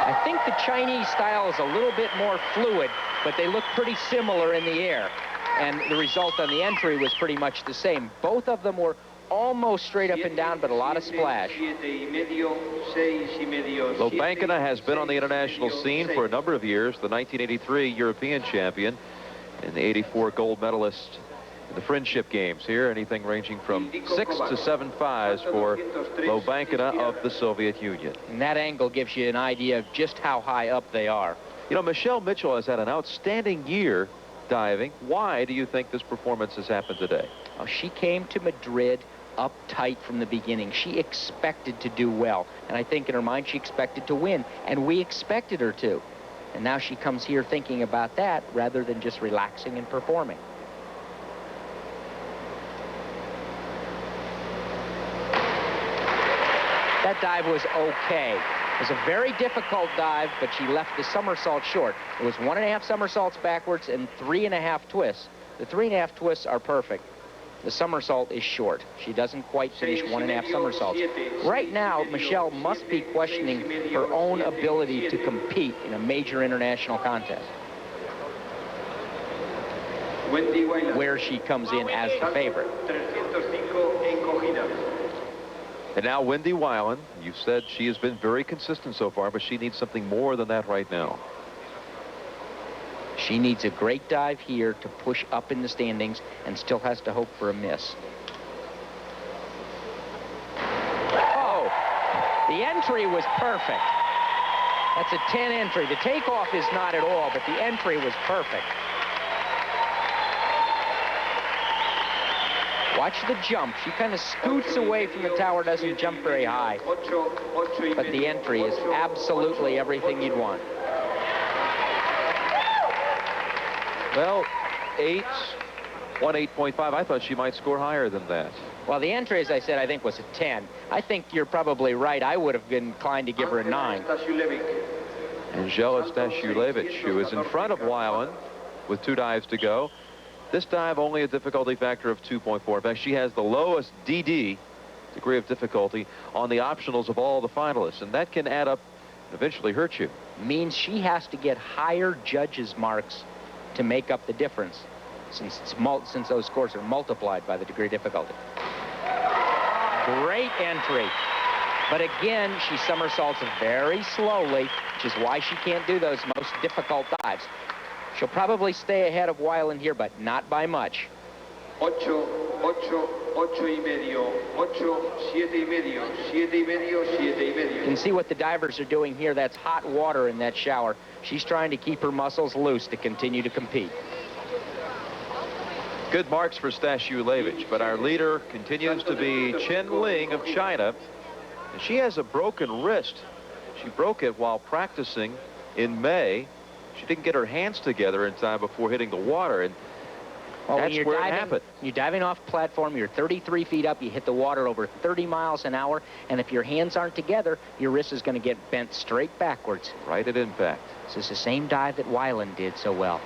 I think the Chinese style is a little bit more fluid, but they look pretty similar in the air. And the result on the entry was pretty much the same. Both of them were almost straight up and down, but a lot of splash. Louganis has been on the international scene for a number of years, the 1983 European champion and the 84 gold medalist in the Friendship Games. Here, anything ranging from 6 to 7 fives for Louganis of the Soviet Union. And that angle gives you an idea of just how high up they are. You know, MICHELE has had an outstanding year diving. Why do you think this performance has happened today? Well, she came to Madrid uptight from the beginning. She expected to do well, and I think in her mind she expected to win, and we expected her to. And now she comes here thinking about that rather than just relaxing and performing. That dive was okay. It was a very difficult dive, but she left the somersault short. It was 1.5 somersaults backwards and 3.5 twists. The 3.5 twists are perfect. The somersault is short. She doesn't quite finish 1.5 somersaults. Right now, MICHELE must be questioning her own ability to compete in a major international contest, where she comes in as the favorite. And now WENDY WYLAND, you said she has been very consistent so far, but she needs something more than that right now. She needs a great dive here to push up in the standings and still has to hope for a miss. Oh, the entry was perfect. That's a 10 entry. The takeoff is not at all, but the entry was perfect. Watch the jump. She kind of scoots away from the tower, doesn't jump very high. But the entry is absolutely everything you'd want. Well, 8.5. I thought she might score higher than that. Well, the entry, as I said, I think was a 10. I think you're probably right. I would have been inclined to give her a 9. Angela Stasiulevich, who is in front of WYLAND with 2 dives to go. This dive only a difficulty factor of 2.4. In fact, she has the lowest DD, degree of difficulty, on the optionals of all the finalists, and that can add up and eventually hurt you. Means she has to get higher judges' marks to make up the difference, since those scores are multiplied by the degree of difficulty. Great entry. But again, she somersaults very slowly, which is why she can't do those most difficult dives. She'll probably stay ahead of WYLAND here, but not by much. 8, 8 y medio, 8, 7 y medio, 7 y medio, 7 y medio. You can see what the divers are doing here. That's hot water in that shower. She's trying to keep her muscles loose to continue to compete. Good marks for Stasiulevich, but our leader continues to be Chen of China. And she has a broken wrist. She broke it while practicing in May. She didn't get her hands together in time before hitting the water, and that's where it happened. You're diving off platform, you're 33 feet up, you hit the water over 30 miles an hour, and if your hands aren't together, your wrist is going to get bent straight backwards. Right at impact. This is the same dive that WYLAND did so well.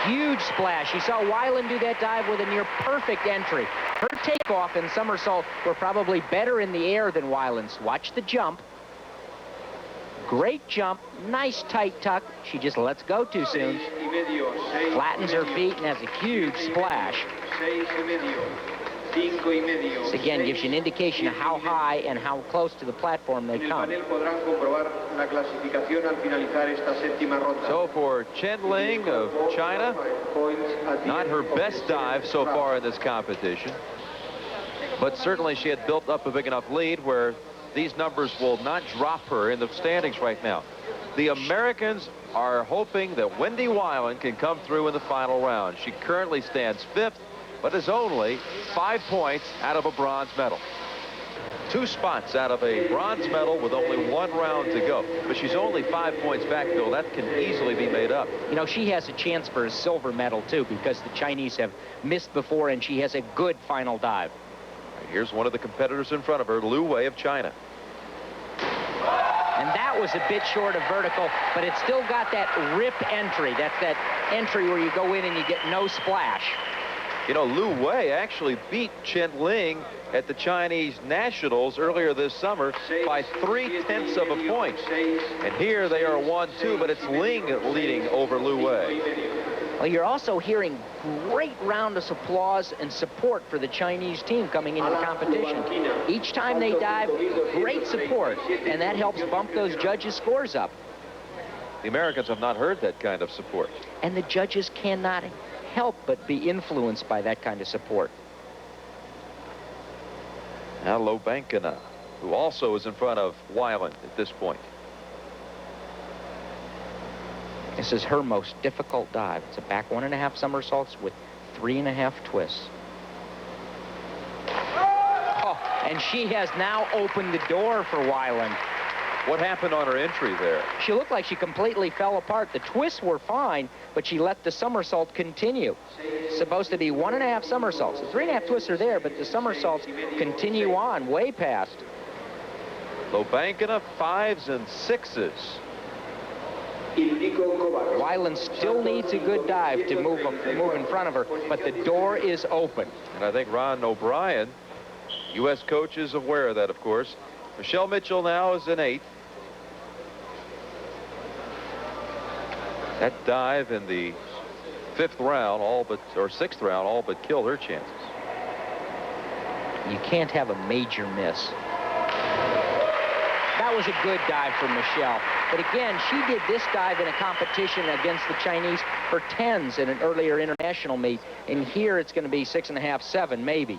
Huge splash. You saw WYLAND do that dive with a near perfect entry. Her takeoff and somersault were probably better in the air than WYLAND's. Watch the jump. Great jump, nice tight tuck. She just lets go too soon. Flattens her feet and has a huge splash. This again gives you an indication of how high and how close to the platform they come. So for Chen Ling of China, not her best dive so far in this competition, but certainly she had built up a big enough lead where these numbers will not drop her in the standings right now. The Americans are hoping that Wendy WYLAND can come through in the final round. She currently stands 5th, but is only 5 points out of a bronze medal. 2 spots out of a bronze medal with only 1 round to go. But she's only 5 points back, Bill. That can easily be made up. You know, she has a chance for a silver medal, too, because the Chinese have missed before, and she has a good final dive. Here's one of the competitors in front of her, Lu Wei of China. And that was a bit short of vertical, but it still got that rip entry. That's that entry where you go in and you get no splash. You know, Lu Wei actually beat Chen Ling at the Chinese Nationals earlier this summer by 3/10 of a point. And here they are 1-2, but it's Ling leading over Lu Wei. Well, you're also hearing great round of applause and support for the Chinese team coming into the competition. Each time they dive, great support, and that helps bump those judges' scores up. The Americans have not heard that kind of support. And the judges cannot help but be influenced by that kind of support. Now Louganis, who also is in front of WYLAND at this point. This is her most difficult dive. It's a back 1.5 somersaults with 3.5 twists. Oh, and she has now opened the door for WYLAND. What happened on her entry there? She looked like she completely fell apart. The twists were fine, but she let the somersault continue. It's supposed to be 1.5 somersaults. The 3.5 twists are there, but the somersaults continue on way past. Louganis 5s and 6s. WYLAND still needs a good dive to move in front of her, but the door is open. And I think Ron O'Brien, U.S. coach, is aware of that, of course. MICHELE now is in 8th. That dive in the 5th round, or 6th round, all but killed her chances. You can't have a major miss. That was a good dive from MICHELE. But again, she did this dive in a competition against the Chinese for 10s in an earlier international meet. And here it's going to be 6.5, 7, maybe.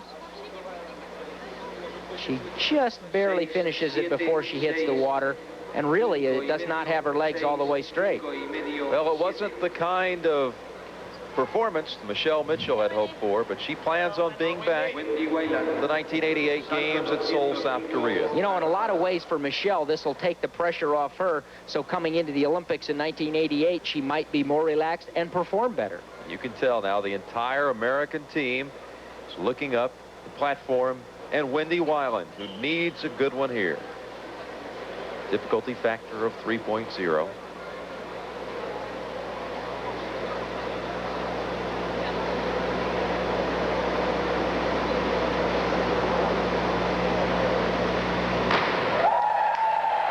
She just barely finishes it before she hits the water. And really, it does not have her legs all the way straight. Well, it wasn't the kind of performance MICHELE had hoped for, but she plans on being back in the 1988 games at Seoul, South Korea. You know, in a lot of ways for MICHELE, this will take the pressure off her. So coming into the Olympics in 1988, she might be more relaxed and perform better. You can tell now the entire American team is looking up the platform, and Wendy WYLAND, who needs a good one here. Difficulty factor of 3.0.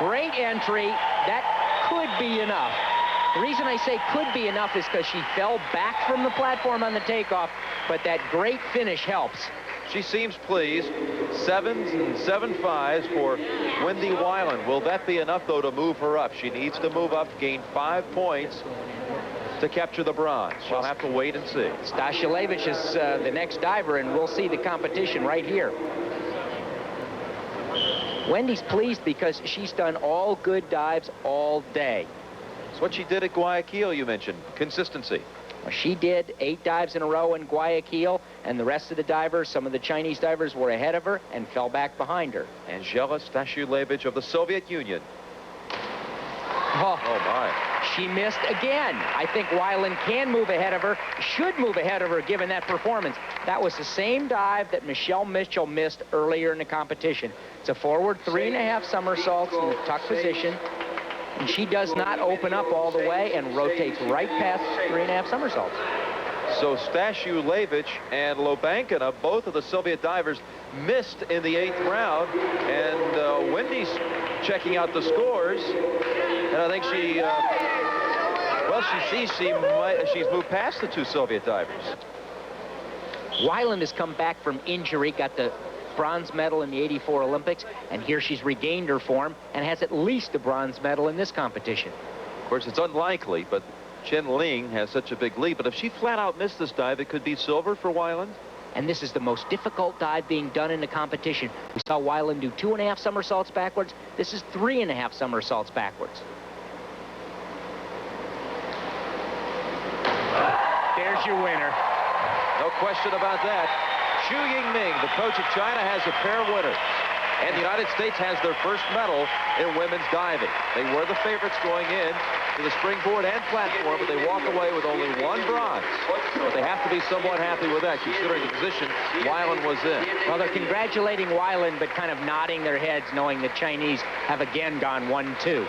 Great entry. That could be enough. The reason I say could be enough is because she fell back from the platform on the takeoff, but that great finish helps. She seems pleased. 7s and 7.5s for Wendy WYLAND. Will that be enough, though, to move her up? She needs to move up, gain 5 points to capture the bronze. She'll have to wait and see. Stashalevich is the next diver, and we'll see the competition right here. Wendy's pleased because she's done all good dives all day. It's what she did at Guayaquil, you mentioned. Consistency. Well, she did 8 dives in a row in Guayaquil, and the rest of the divers, some of the Chinese divers, were ahead of her and fell back behind her. Angela Stashalevich of the Soviet Union. Oh, my. She missed again. I think WYLAND can move ahead of her, should move ahead of her given that performance. That was the same dive that MICHELE missed earlier in the competition. It's a forward 3.5 somersaults in the tuck position. And she does not open up all the way and rotates right past 3.5 somersaults. So Stashulevich and Lobankina, both of the Soviet divers, missed in the 8th round. And Wendy's checking out the scores. And I think she, well, she sees she's moved past the 2 Soviet divers. WYLAND has come back from injury, got the bronze medal in the '84 Olympics, and here she's regained her form and has at least a bronze medal in this competition. Of course, it's unlikely, but Chen Ling has such a big lead. But if she flat out missed this dive, it could be silver for WYLAND. And this is the most difficult dive being done in the competition. We saw WYLAND do 2.5 somersaults backwards. This is 3.5 somersaults backwards. There's your winner. No question about that. Xu Yingming, the coach of China, has a pair of winners. And the United States has their first medal in women's diving. They were the favorites going in to the springboard and platform, but they walk away with only 1 bronze. But they have to be somewhat happy with that, considering the position WYLAND was in. Well, they're congratulating WYLAND, but kind of nodding their heads, knowing the Chinese have again gone 1-2.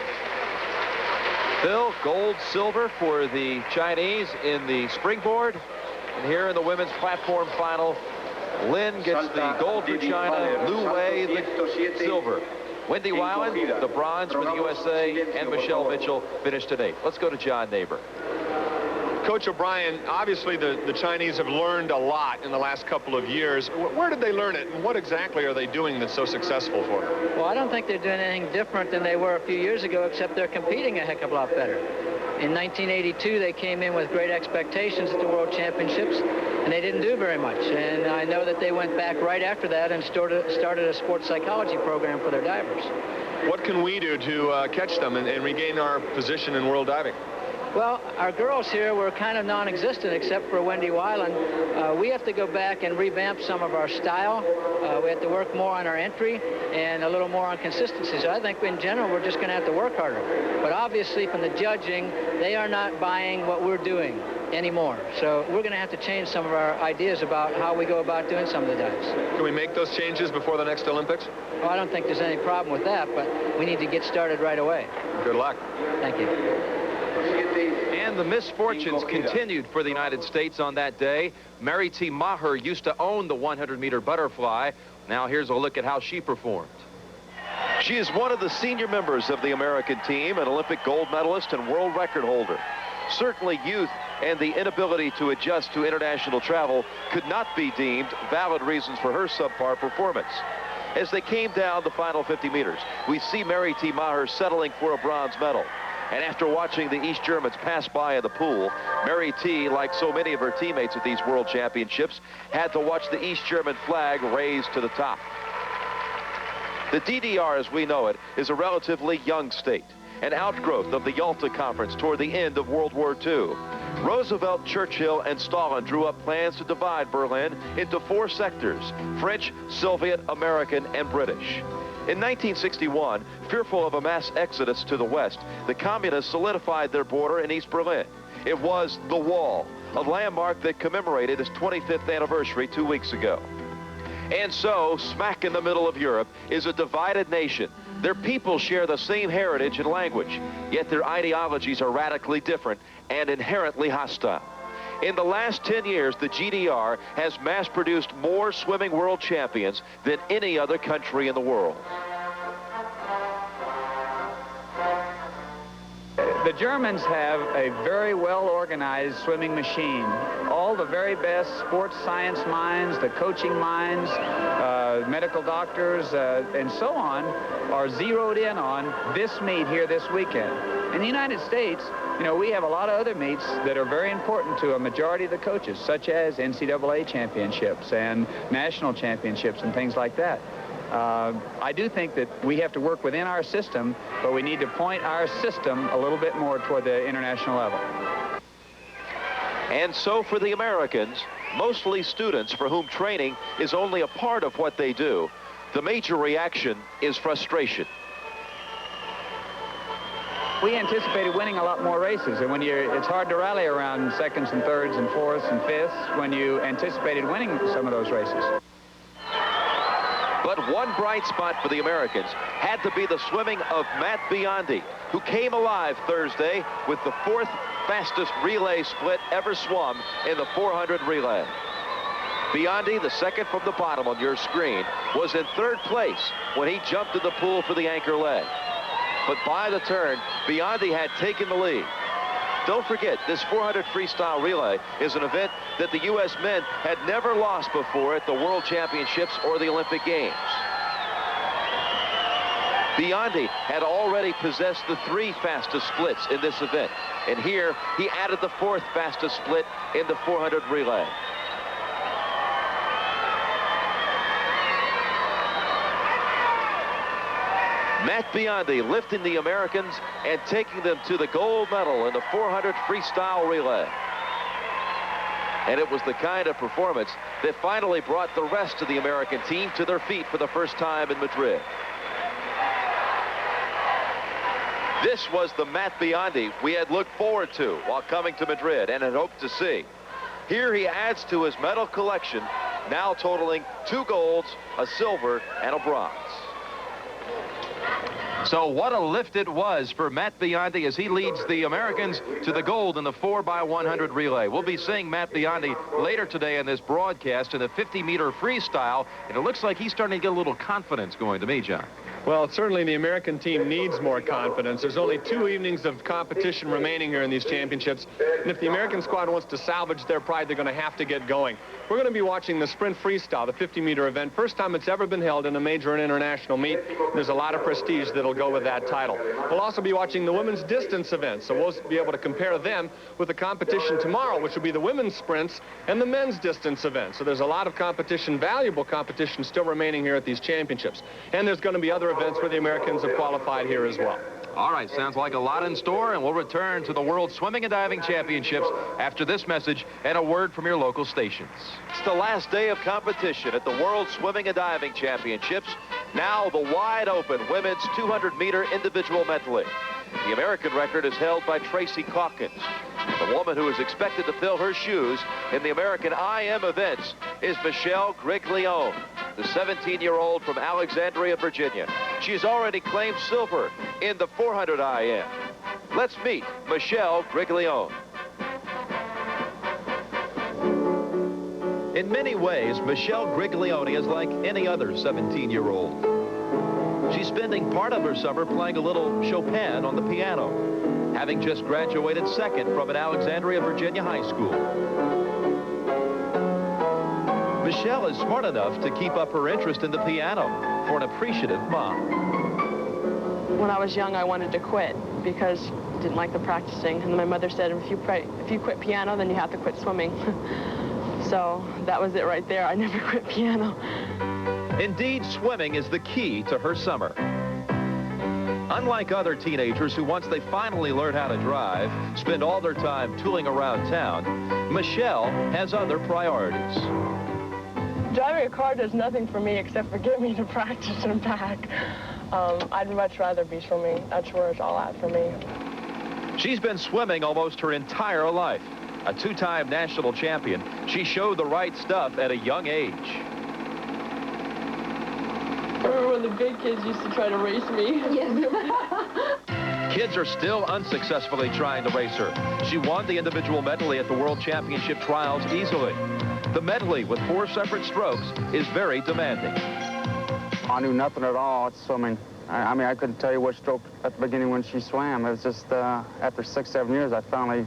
Bill, gold, silver for the Chinese in the springboard. And here in the women's platform final, Lin gets the gold for China, Lu Wei the silver. Wendy WYLAND, the bronze for the USA, and MICHELE finished today. Let's go to John Neighbor. Coach O'Brien, obviously the Chinese have learned a lot in the last couple of years. Where did they learn it, and what exactly are they doing that's so successful for them? Well, I don't think they're doing anything different than they were a few years ago, except they're competing a heck of a lot better. In 1982, they came in with great expectations at the World Championships, and they didn't do very much. And I know that they went back right after that and started a sports psychology program for their divers. What can we do to catch them and regain our position in world diving? Well, our girls here were kind of non-existent except for Wendy WYLAND. We have to go back and revamp some of our style. We have to work more on our entry and a little more on consistency. So I think in general we're just going to have to work harder. But obviously from the judging, they are not buying what we're doing anymore. So we're going to have to change some of our ideas about how we go about doing some of the dives. Can we make those changes before the next Olympics? Well, I don't think there's any problem with that, but we need to get started right away. Good luck. Thank you. And the misfortunes continued for the United States on that day. Mary T. Maher used to own the 100-meter butterfly. Now here's a look at how she performed. She is one of the senior members of the American team, an Olympic gold medalist and world record holder. Certainly youth and the inability to adjust to international travel could not be deemed valid reasons for her subpar performance. As they came down the final 50 meters, we see Mary T. Maher settling for a bronze medal. And after watching the East Germans pass by in the pool, Mary T., like so many of her teammates at these World Championships, had to watch the East German flag raised to the top. The DDR, as we know it, is a relatively young state, an outgrowth of the Yalta Conference toward the end of World War II. Roosevelt, Churchill, and Stalin drew up plans to divide Berlin into 4 sectors: French, Soviet, American, and British. In 1961, fearful of a mass exodus to the west, the communists solidified their border in East Berlin. It was the Wall, a landmark that commemorated its 25th anniversary 2 weeks ago. And so, smack in the middle of Europe is a divided nation. Their people share the same heritage and language, yet their ideologies are radically different and inherently hostile. In the last 10 years, the GDR has mass-produced more swimming world champions than any other country in the world. The Germans have a very well-organized swimming machine. All the very best sports science minds, the coaching minds, medical doctors, and so on, are zeroed in on this meet here this weekend. In the United States, you know, we have a lot of other meets that are very important to a majority of the coaches, such as NCAA championships and national championships and things like that. I do think that we have to work within our system, but we need to point our system a little bit more toward the international level. And so for the Americans, mostly students for whom training is only a part of what they do, the major reaction is frustration. We anticipated winning a lot more races, and it's hard to rally around seconds and thirds and fourths and fifths when you anticipated winning some of those races. But one bright spot for the Americans had to be the swimming of Matt BIONDI, who came alive Thursday with the 4th fastest relay split ever swum in the 400 relay. BIONDI, the second from the bottom on your screen, was in 3rd place when he jumped in the pool for the anchor leg. But by the turn, BIONDI had taken the lead. Don't forget, this 400 freestyle relay is an event that the U.S. men had never lost before at the World Championships or the Olympic Games. BIONDI had already possessed the 3 fastest splits in this event, and here he added the 4th fastest split in the 400 relay. Matt BIONDI lifting the Americans and taking them to the gold medal in the 400 freestyle relay. And it was the kind of performance that finally brought the rest of the American team to their feet for the first time in Madrid. This was the Matt BIONDI we had looked forward to while coming to Madrid and had hoped to see. Here he adds to his medal collection, now totaling 2 golds, a silver, and a bronze. So what a lift it was for Matt BIONDI as he leads the Americans to the gold in the 4x100 relay. We'll be seeing Matt BIONDI later today in this broadcast in the 50-meter freestyle, and it looks like he's starting to get a little confidence going to me, John. Well, certainly the American team needs more confidence. There's only 2 evenings of competition remaining here in these championships, and if the American squad wants to salvage their pride, they're going to have to get going. We're going to be watching the sprint freestyle, the 50-meter event. First time it's ever been held in a major and international meet. There's a lot of prestige that'll go with that title. We'll also be watching the women's distance event, so we'll be able to compare them with the competition tomorrow, which will be the women's sprints and the men's distance event. So there's a lot of competition, valuable competition, still remaining here at these championships. And there's going to be other events where the Americans have qualified here as well. All right, sounds like a lot in store, and we'll return to the World Swimming and Diving Championships after this message and a word from your local stations. It's the last day of competition at the World Swimming and Diving Championships. Now the wide open women's 200-meter individual medley. The American record is held by Tracy Calkins. The woman who is expected to fill her shoes in the American IM events is Michele Griglione, the 17-year-old from Alexandria, Virginia. She's already claimed silver in the 400 IM. Let's meet Michele Griglione. In many ways, Michele Griglione is like any other 17-year-old. She's spending part of her summer playing a little Chopin on the piano, having just graduated second from an Alexandria, Virginia high school. Michele is smart enough to keep up her interest in the piano for an appreciative mom. When I was young, I wanted to quit because I didn't like the practicing. And then my mother said, if you quit piano, then you have to quit swimming. So that was it right there. I never quit piano. Indeed, swimming is the key to her summer. Unlike other teenagers who, once they finally learn how to drive, spend all their time tooling around town, Michele has other priorities. Driving a car does nothing for me except for get me to practice and back. I'd much rather be swimming. That's where it's all at for me. She's been swimming almost her entire life. A 2-time national champion, she showed the right stuff at a young age. I remember when the big kids used to try to race me. Yes. Kids are still unsuccessfully trying to race her. She won the individual medley at the World Championship trials easily. The medley with 4 separate strokes is very demanding. I knew nothing at all at swimming. I mean, I couldn't tell you what stroke at the beginning when she swam. It was just after 6, 7 years, I finally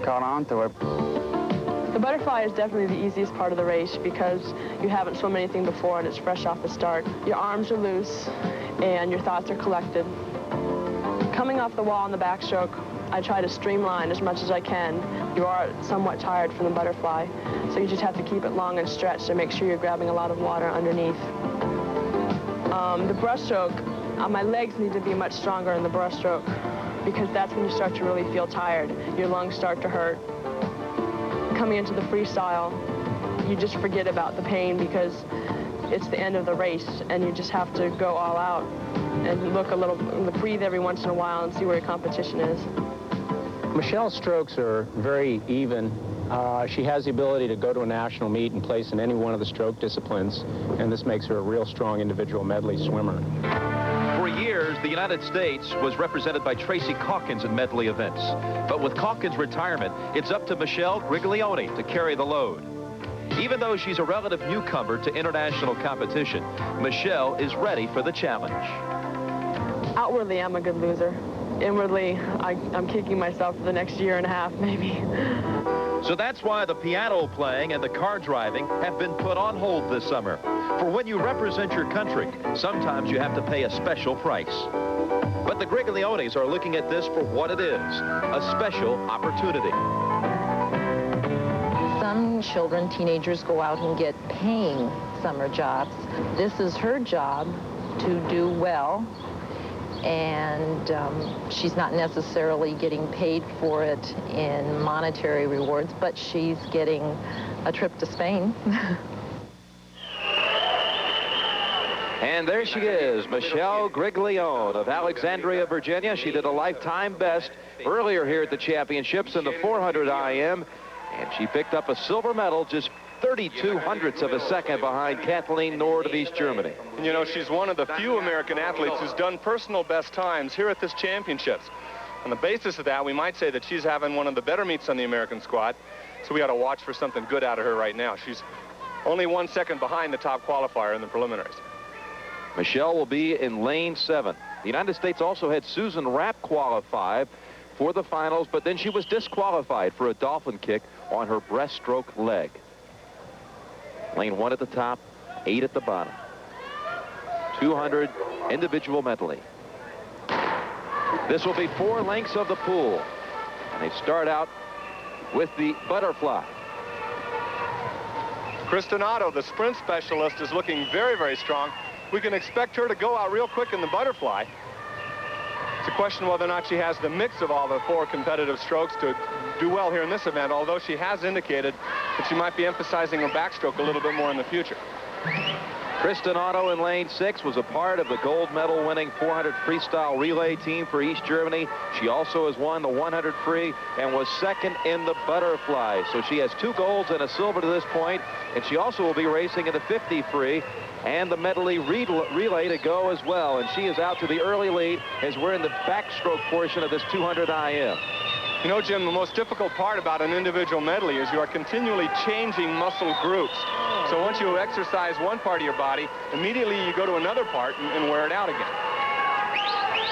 caught on to it. The butterfly is definitely the easiest part of the race because you haven't swum anything before and it's fresh off the start. Your arms are loose and your thoughts are collected. Coming off the wall in the backstroke, I try to streamline as much as I can. You are somewhat tired from the butterfly, so you just have to keep it long and stretched to make sure you're grabbing a lot of water underneath. The breaststroke, my legs need to be much stronger in the breaststroke because that's when you start to really feel tired. Your lungs start to hurt. Coming into the freestyle, you just forget about the pain because it's the end of the race and you just have to go all out and look a little, breathe every once in a while and see where your competition is. Michele's strokes are very even. She has the ability to go to a national meet and place in any one of the stroke disciplines, and this makes her a real strong individual medley swimmer. For years, the United States was represented by Tracy Calkins in medley events. But with Calkins' retirement, it's up to Michele Griglione to carry the load. Even though she's a relative newcomer to international competition, Michele is ready for the challenge. Outwardly, I'm a good loser. Inwardly, I'm kicking myself for the next year and a half, maybe. So that's why the piano playing and the car driving have been put on hold this summer. For when you represent your country, sometimes you have to pay a special price. But the Grigliones are looking at this for what it is, a special opportunity. Some children, teenagers, go out and get paying summer jobs. This is her job to do well, and she's not necessarily getting paid for it in monetary rewards, but she's getting a trip to Spain. And there she is, Michele Griglione of Alexandria, Virginia. She did a lifetime best earlier here at the championships in the 400 IM, and she picked up a silver medal, just 32 hundredths of a second behind Kathleen Nord of East Germany. And you know, she's one of the few American athletes who's done personal best times here at this championships. On the basis of that, we might say that she's having one of the better meets on the American squad, so we ought to watch for something good out of her right now. She's only 1 second behind the top qualifier in the preliminaries. Michele will be in lane 7. The United States also had Susan Rapp qualify for the finals, but then she was disqualified for a dolphin kick on her breaststroke leg. Lane 1 at the top, 8 at the bottom. 200 individual medley. This will be 4 lengths of the pool. And they start out with the butterfly. Kristin Otto, the sprint specialist, is looking very, very strong. We can expect her to go out real quick in the butterfly. It's a question whether or not she has the mix of all the 4 competitive strokes to do well here in this event, although she has indicated that she might be emphasizing her backstroke a little bit more in the future. Kristin Otto in lane 6 was a part of the gold medal winning 400 freestyle relay team for East Germany. She also has won the 100 free and was second in the butterfly. So she has 2 golds and a silver to this point, and she also will be racing in the 50 free and the medley relay to go as well. And she is out to the early lead as we're in the backstroke portion of this 200 IM. You know, Jim, the most difficult part about an individual medley is you are continually changing muscle groups. So once you exercise one part of your body, immediately you go to another part and wear it out again.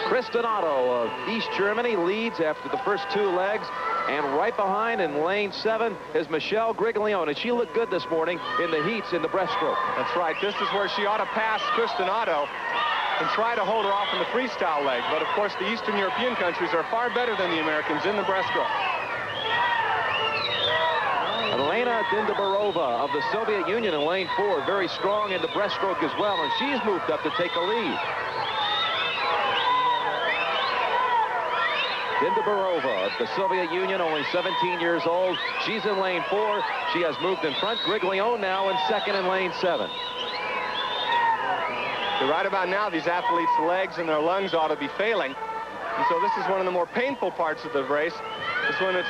Kristin Otto of East Germany leads after the first 2 legs, and right behind in lane 7 is Michele Griglione. She looked good this morning in the heats in the breaststroke. That's right. This is where she ought to pass Kristin Otto and try to hold her off in the freestyle leg. But of course, the Eastern European countries are far better than the Americans in the breaststroke. Elena Dindabarova of the Soviet Union in lane 4, very strong in the breaststroke as well, and she's moved up to take a lead. Dindabarova of the Soviet Union, only 17 years old. She's in lane 4. She has moved in front. Griglione now in second in lane 7. Right about now, these athletes' legs and their lungs ought to be failing. And so this is one of the more painful parts of the race. This one, it's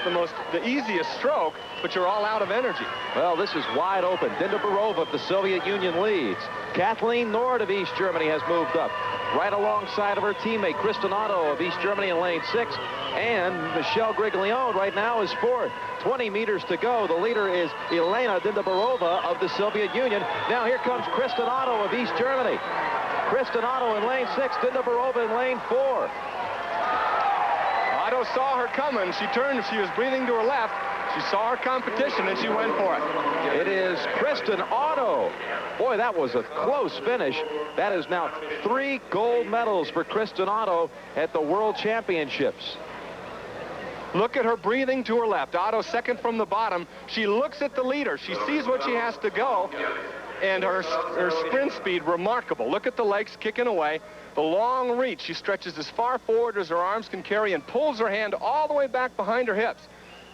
the easiest stroke, but you're all out of energy. Well, this is wide open. Dindabarova of the Soviet Union leads. Kathleen Nord of East Germany has moved up right alongside of her teammate Kristin Otto of East Germany in lane 6. And Michele Griglione right now is 4th. 20 meters to go. The leader is Elena Dindabarova of the Soviet Union. Now here comes Kristin Otto of East Germany. Kristin Otto in lane 6, Dindabarova in lane 4. Otto saw her coming. She turned. She was breathing to her left. She saw her competition, and she went for it. It is Kristin Otto. Boy, that was a close finish. That is now 3 gold medals for Kristin Otto at the World Championships. Look at her breathing to her left. Otto second from the bottom. She looks at the leader. She sees what she has to go. And her sprint speed, remarkable. Look at the legs kicking away. The long reach. She stretches as far forward as her arms can carry and pulls her hand all the way back behind her hips.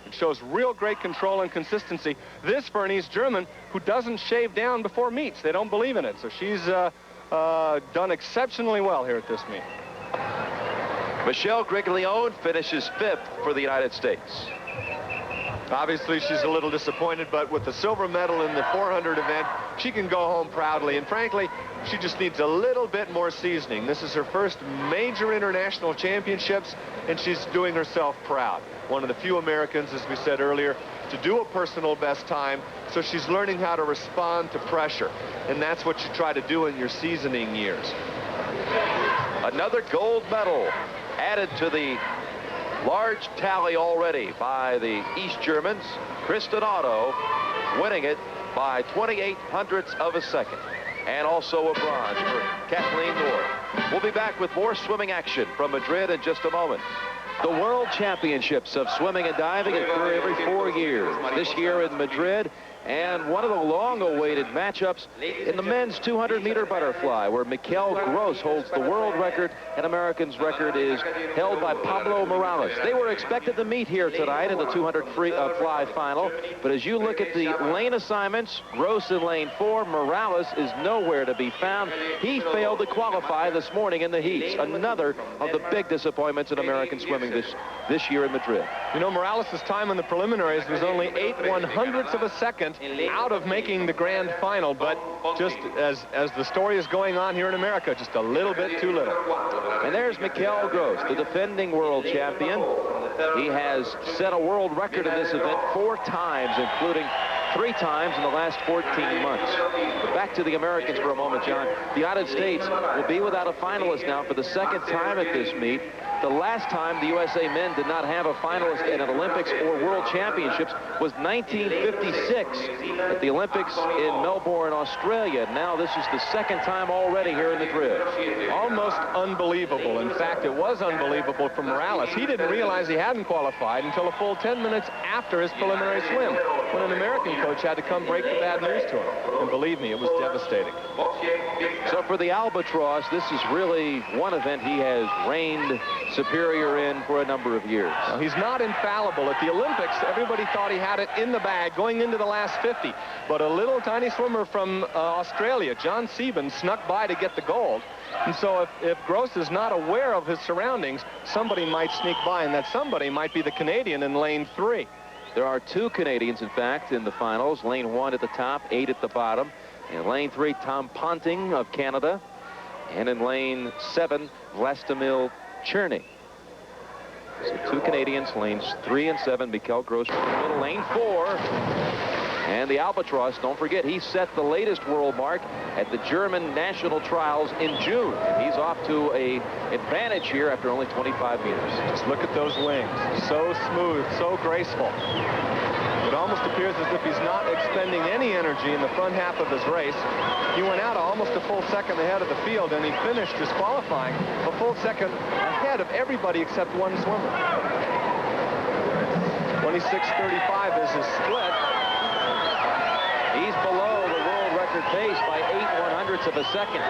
It shows real great control and consistency. This for an East German who doesn't shave down before meets. They don't believe in it. So she's done exceptionally well here at this meet. Michele Griglione finishes 5th for the United States. Obviously, she's a little disappointed, but with the silver medal in the 400 event, she can go home proudly. And frankly, she just needs a little bit more seasoning. This is her first major international championships, and she's doing herself proud. One of the few Americans, as we said earlier, to do a personal best time, so she's learning how to respond to pressure. And that's what you try to do in your seasoning years. Another gold medal added to the large tally already by the East Germans. Kristin Otto winning it by 28/100ths of a second. And also a bronze for Kathleen North. We'll be back with more swimming action from Madrid in just a moment. The World Championships of Swimming and Diving occur every 4 years. This year in Madrid, and one of the long-awaited matchups in the men's 200-meter butterfly, where MICHELE Gross holds the world record, and American's record is held by Pablo Morales. They were expected to meet here tonight in the 200 fly final, but as you look at the lane assignments, Gross in lane 4, Morales is nowhere to be found. He failed to qualify this morning in the heats. Another of the big disappointments in American swimming this year in Madrid. You know, Morales' time in the preliminaries was only 8/100ths of a second out of making the grand final, but just as the story is going on here in America, just a little bit too little. And there's MICHELE Gross, the defending world champion. He has set a world record in this event 4 times, including 3 times in the last 14 months. But back to the Americans for a moment, John. The United States will be without a finalist now for the 2nd time at this meet. The last time the USA men did not have a finalist in an Olympics or World Championships was 1956 at the Olympics in Melbourne, Australia. Now this is the 2nd time already here in Madrid. Almost unbelievable. In fact, it was unbelievable for Morales. He didn't realize he hadn't qualified until a full 10 minutes after his preliminary swim, when an American coach had to come break the bad news to him. And believe me, it was devastating. So for the Albatross, this is really one event he has reigned superior in for a number of years. Now, he's not infallible. At the Olympics, everybody thought he had it in the bag going into the last 50. But a little tiny swimmer from Australia, John Sieben, snuck by to get the gold. And so if Gross is not aware of his surroundings, somebody might sneak by, and that somebody might be the Canadian in lane 3. There are 2 Canadians, in fact, in the finals. Lane 1 at the top, 8 at the bottom. In lane 3, Tom Ponting of Canada. And in lane 7, Vlastimil Chen. So 2 Canadians, lanes 3 and 7. MICHELE Gross in the middle, lane 4. And the Albatross, don't forget, he set the latest world mark at the German national trials in June. And he's off to an advantage here after only 25 meters. Just look at those wings. So smooth, so graceful. It almost appears as if he's not expending any energy in the front half of his race. He went out almost a full second ahead of the field, and he finished his qualifying a full second ahead of everybody except one swimmer. 26:35 is his split. He's below the world record pace by 8/100ths of a second.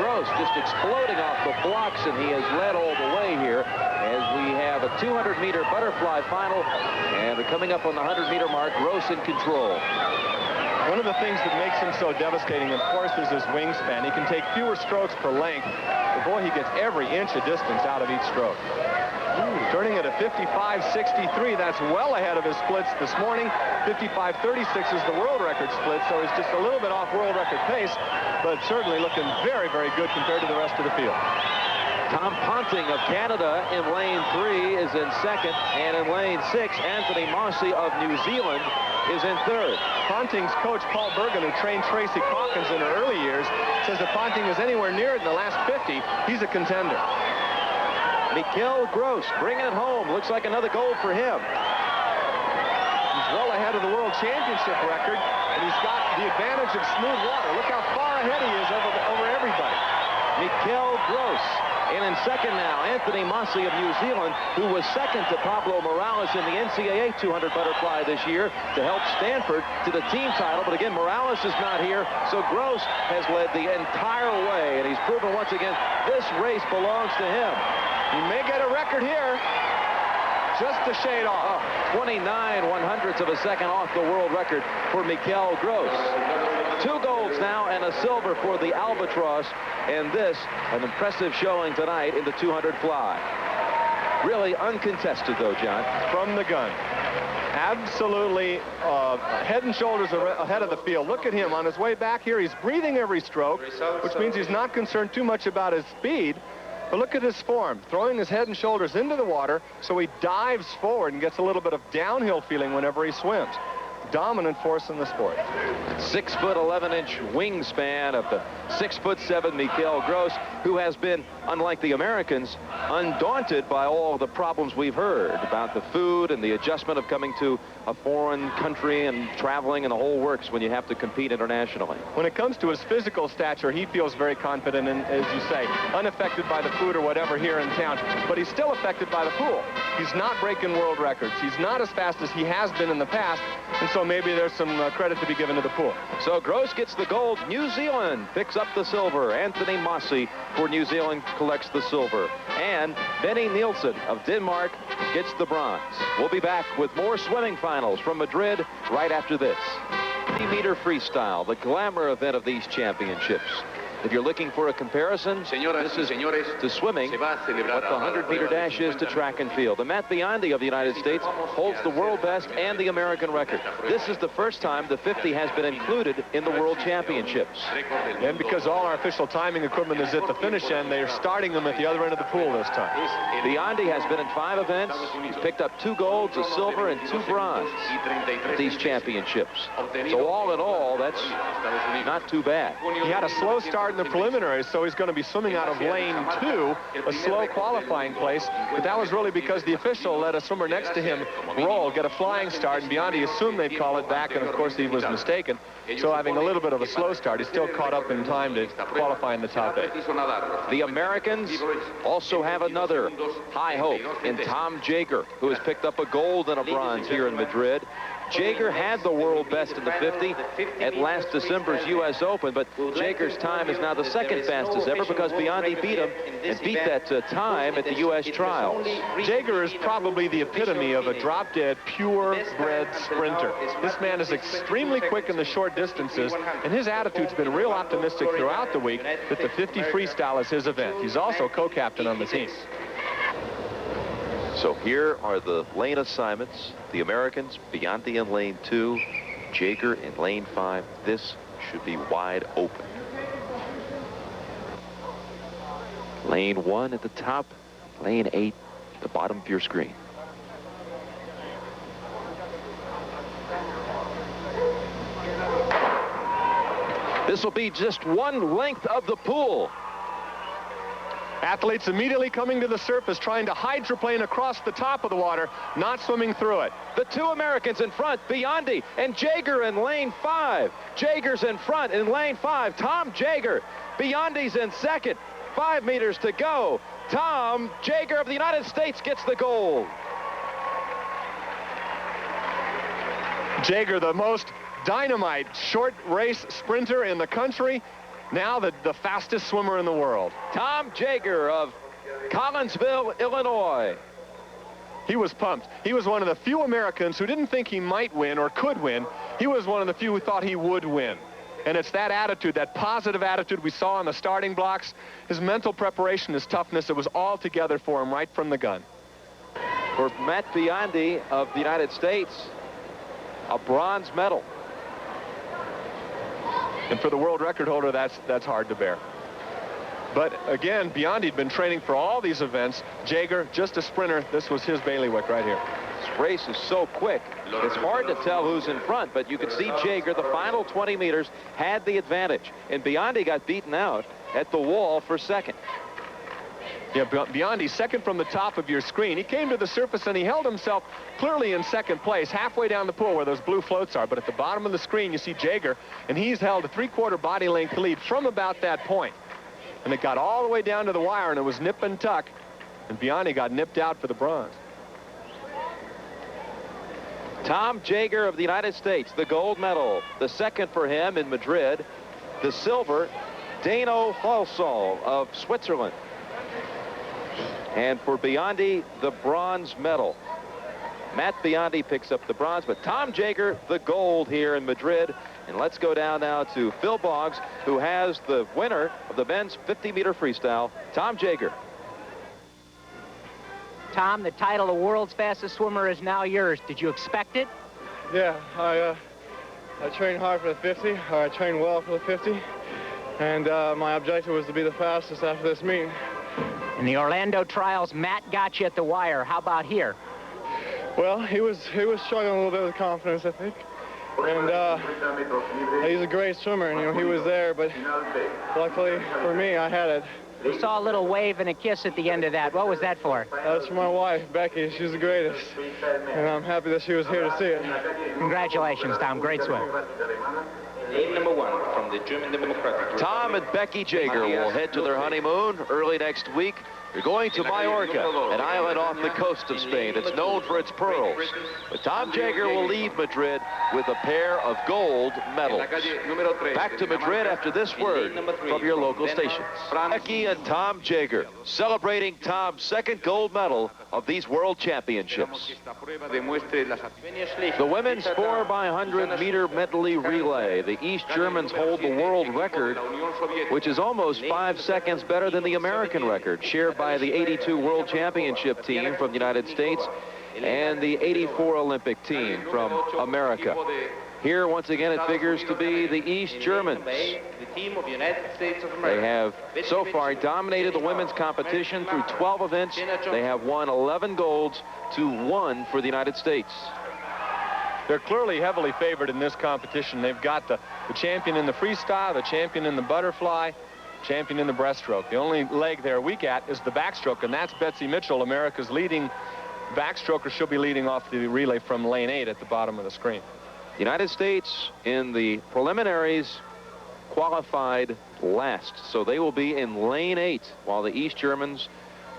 Gross just exploding off the blocks, and he has led all the way here as we have a 200-meter butterfly final, and coming up on the 100-meter mark, Gross in control. One of the things that makes him so devastating, of course, is his wingspan. He can take fewer strokes per length, but boy, he gets every inch of distance out of each stroke. Turning at a 55.63, that's well ahead of his splits this morning. 55.36 is the world record split, so he's just a little bit off world record pace, but certainly looking very, very good compared to the rest of the field. Tom Ponting of Canada in lane 3 is in 2nd, and in lane 6, Anthony Mossy of New Zealand is in 3rd. Ponting's coach, Paul Bergen, who trained Tracy Calkins in her early years, says if Ponting is anywhere near it in the last 50, he's a contender. MICHELE Gross bringing it home. Looks like another gold for him. He's well ahead of the world championship record, and he's got the advantage of smooth water. Look how far ahead he is over everybody. MICHELE Gross. And in 2nd now, Anthony Mossy of New Zealand, who was 2nd to Pablo Morales in the NCAA 200 butterfly this year to help Stanford to the team title. But again, Morales is not here, so Gross has led the entire way, and he's proven once again this race belongs to him. He may get a record here, just a shade off. 29/100ths of a second off the world record for MICHELE Gross. 2 golds now and a silver for the Albatross, and this an impressive showing tonight in the 200 fly. really uncontested, though, John. From the gun. Absolutely head and shoulders ahead of the field. Look at him on his way back here. He's breathing every stroke, which means he's not concerned too much about his speed. But look at his form, throwing his head and shoulders into the water, so he dives forward and gets a little bit of downhill feeling whenever he swims. Dominant force in the sport. 6 foot 11-inch wingspan of the 6'7" MICHELE Gross, who has been, unlike the Americans, undaunted by all the problems we've heard about the food and the adjustment of coming to a foreign country and traveling and the whole works when you have to compete internationally. When it comes to his physical stature, he feels very confident and, as you say, unaffected by the food or whatever here in town, but he's still affected by the pool. He's not breaking world records. He's not as fast as he has been in the past, and so maybe there's some credit to be given to the pool. So Gross gets the gold. New Zealand picks up the silver. Anthony Mossy for New Zealand collects the silver. And Benny Nielsen of Denmark gets the bronze. We'll be back with more swimming finals from Madrid right after this. 50-meter freestyle, the glamour event of these championships. If you're looking for a comparison, this is to swimming what the 100-meter dash is to track and field. And Matt BIONDI of the United States holds the world best and the American record. This is the first time the 50 has been included in the World Championships. And because all our official timing equipment is at the finish end, they are starting them at the other end of the pool this time. BIONDI has been in 5 events. He's picked up 2 golds, a silver, and 2 bronze at these championships. So all in all, that's not too bad. He had a slow start in the preliminaries, so he's going to be swimming out of lane 2, a slow qualifying place, but that was really because the official let a swimmer next to him roll, get a flying start, and BIONDI assumed they'd call it back, and of course he was mistaken. So having a little bit of a slow start, he's still caught up in time to qualify in the top 8. The Americans also have another high hope in Tom Jager, who has picked up a gold and a bronze here in Madrid. Jager had the world best in the 50 at last December's U.S. Open, but Jager's time is now the second fastest ever because BIONDI beat him and beat that time at the U.S. trials. Jager is probably the epitome of a drop-dead, purebred sprinter. This man is extremely quick in the short distances, and his attitude's been real optimistic throughout the week that the 50 freestyle is his event. He's also co-captain on the team. So here are the lane assignments. The Americans, BIONDI in lane 2, Jager in lane 5. This should be wide open. Lane 1 at the top, lane 8 at the bottom of your screen. This will be just one length of the pool. Athletes immediately coming to the surface, trying to hydroplane across the top of the water, not swimming through it. The 2 Americans in front, BIONDI and Jager in lane 5. Jager's in front in lane 5. Tom Jager. BIONDI's in second. 5 meters to go. Tom Jager of the United States gets the gold. Jager, the most dynamite short race sprinter in the country. Now the fastest swimmer in the world. Tom Jager of Collinsville, Illinois. He was pumped. He was one of the few Americans who didn't think he might win or could win. He was one of the few who thought he would win. And it's that attitude, that positive attitude we saw on the starting blocks, his mental preparation, his toughness, it was all together for him right from the gun. For Matt BIONDI of the United States, a bronze medal. And for the world record holder, that's hard to bear. But again, BIONDI had been training for all these events. Jager, just a sprinter, this was his bailiwick right here. This race is so quick, it's hard to tell who's in front, but you can see Jager, the final 20 meters, had the advantage. And BIONDI got beaten out at the wall for second. Yeah, BIONDI second from the top of your screen. He came to the surface and he held himself clearly in second place, halfway down the pool where those blue floats are. But at the bottom of the screen, you see Jager, and he's held a 3/4 body length lead from about that point. And it got all the way down to the wire, and it was nip and tuck. And BIONDI got nipped out for the bronze. Tom Jager of the United States, the gold medal. The second for him in Madrid. The silver, Dano Halsall of Switzerland. And for BIONDI, the bronze medal. Matt BIONDI picks up the bronze, but Tom Jager, the gold here in Madrid. And let's go down now to Phil Boggs, who has the winner of the men's 50-meter freestyle, Tom Jager. Tom, the title of world's fastest swimmer is now yours. Did you expect it? Yeah, I trained hard for the 50, or I trained well for the 50, and my objective was to be the fastest after this meet. In the Orlando trials, Matt got you at the wire. How about here? Well, he was struggling a little bit with confidence, I think. And he's a great swimmer, and, you know, he was there, but luckily for me, I had it. We saw a little wave and a kiss at the end of that. What was that for? That's for my wife, Becky. She's the greatest, and I'm happy that she was here to see it. Congratulations, Tom. Great swim. Name number 1 from the German Democratic. Tom and Becky Jager will head to their honeymoon early next week. They're going to Mallorca, an island off the coast of Spain that's known for its pearls. But Tom Jager will leave Madrid with a pair of gold medals. Back to Madrid after this word from your local stations. Becky and Tom Jager celebrating Tom's second gold medal of these World Championships. The women's 4x100-meter medley relay. The East Germans hold the world record, which is almost 5 seconds better than the American record, shared by the 82 World Championship team from the United States and the 84 Olympic team from America. Here, once again, it figures to be the East Germans. They have so far dominated the women's competition through 12 events. They have won 11 golds to 1 for the United States. They're clearly heavily favored in this competition. They've got the champion in the freestyle, the champion in the butterfly, champion in the breaststroke. The only leg they're weak at is the backstroke, and that's Betsy Mitchell, America's leading backstroker. She'll be leading off the relay from lane 8 at the bottom of the screen. The United States in the preliminaries qualified last, so they will be in lane 8, while the East Germans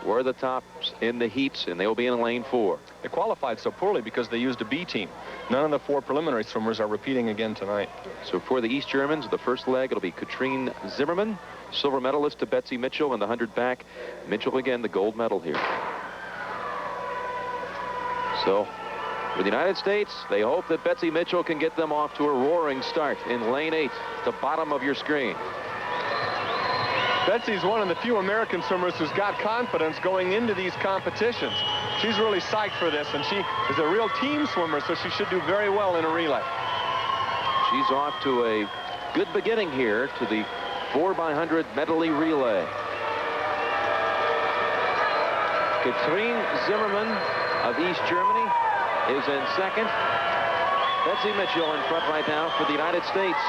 were the tops in the heats, and they will be in lane 4. They qualified so poorly because they used a B team. None of the 4 preliminary swimmers are repeating again tonight. So for the East Germans, the first leg, it'll be Katrine Zimmerman, silver medalist, to Betsy Mitchell in the 100 back. Mitchell again, the gold medal here. So for the United States, they hope that Betsy Mitchell can get them off to a roaring start in lane 8, the bottom of your screen. Betsy's one of the few American swimmers who's got confidence going into these competitions. She's really psyched for this, and she is a real team swimmer, so she should do very well in a relay. She's off to a good beginning here to the 4x100 medley relay. Katrine Zimmerman of East Germany is in second. Betsy Mitchell in front right now for the United States.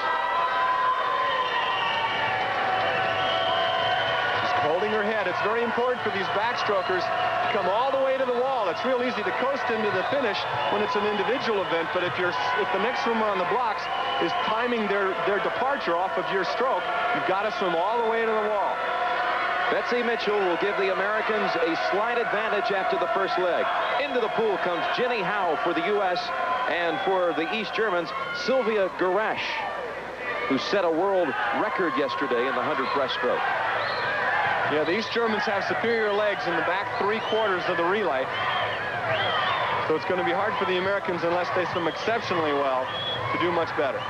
Holding her head. It's very important for these backstrokers to come all the way to the wall. It's real easy to coast into the finish when it's an individual event, but if the next swimmer on the blocks is timing their departure off of your stroke, you've got to swim all the way to the wall. Betsy Mitchell will give the Americans a slight advantage after the first leg. Into the pool comes Jenny Howe for the U.S., and for the East Germans, Sylvia Garash, who set a world record yesterday in the 100 breaststroke. Yeah, the East Germans have superior legs in the back 3/4 of the relay. So it's going to be hard for the Americans, unless they swim exceptionally well, to do much better.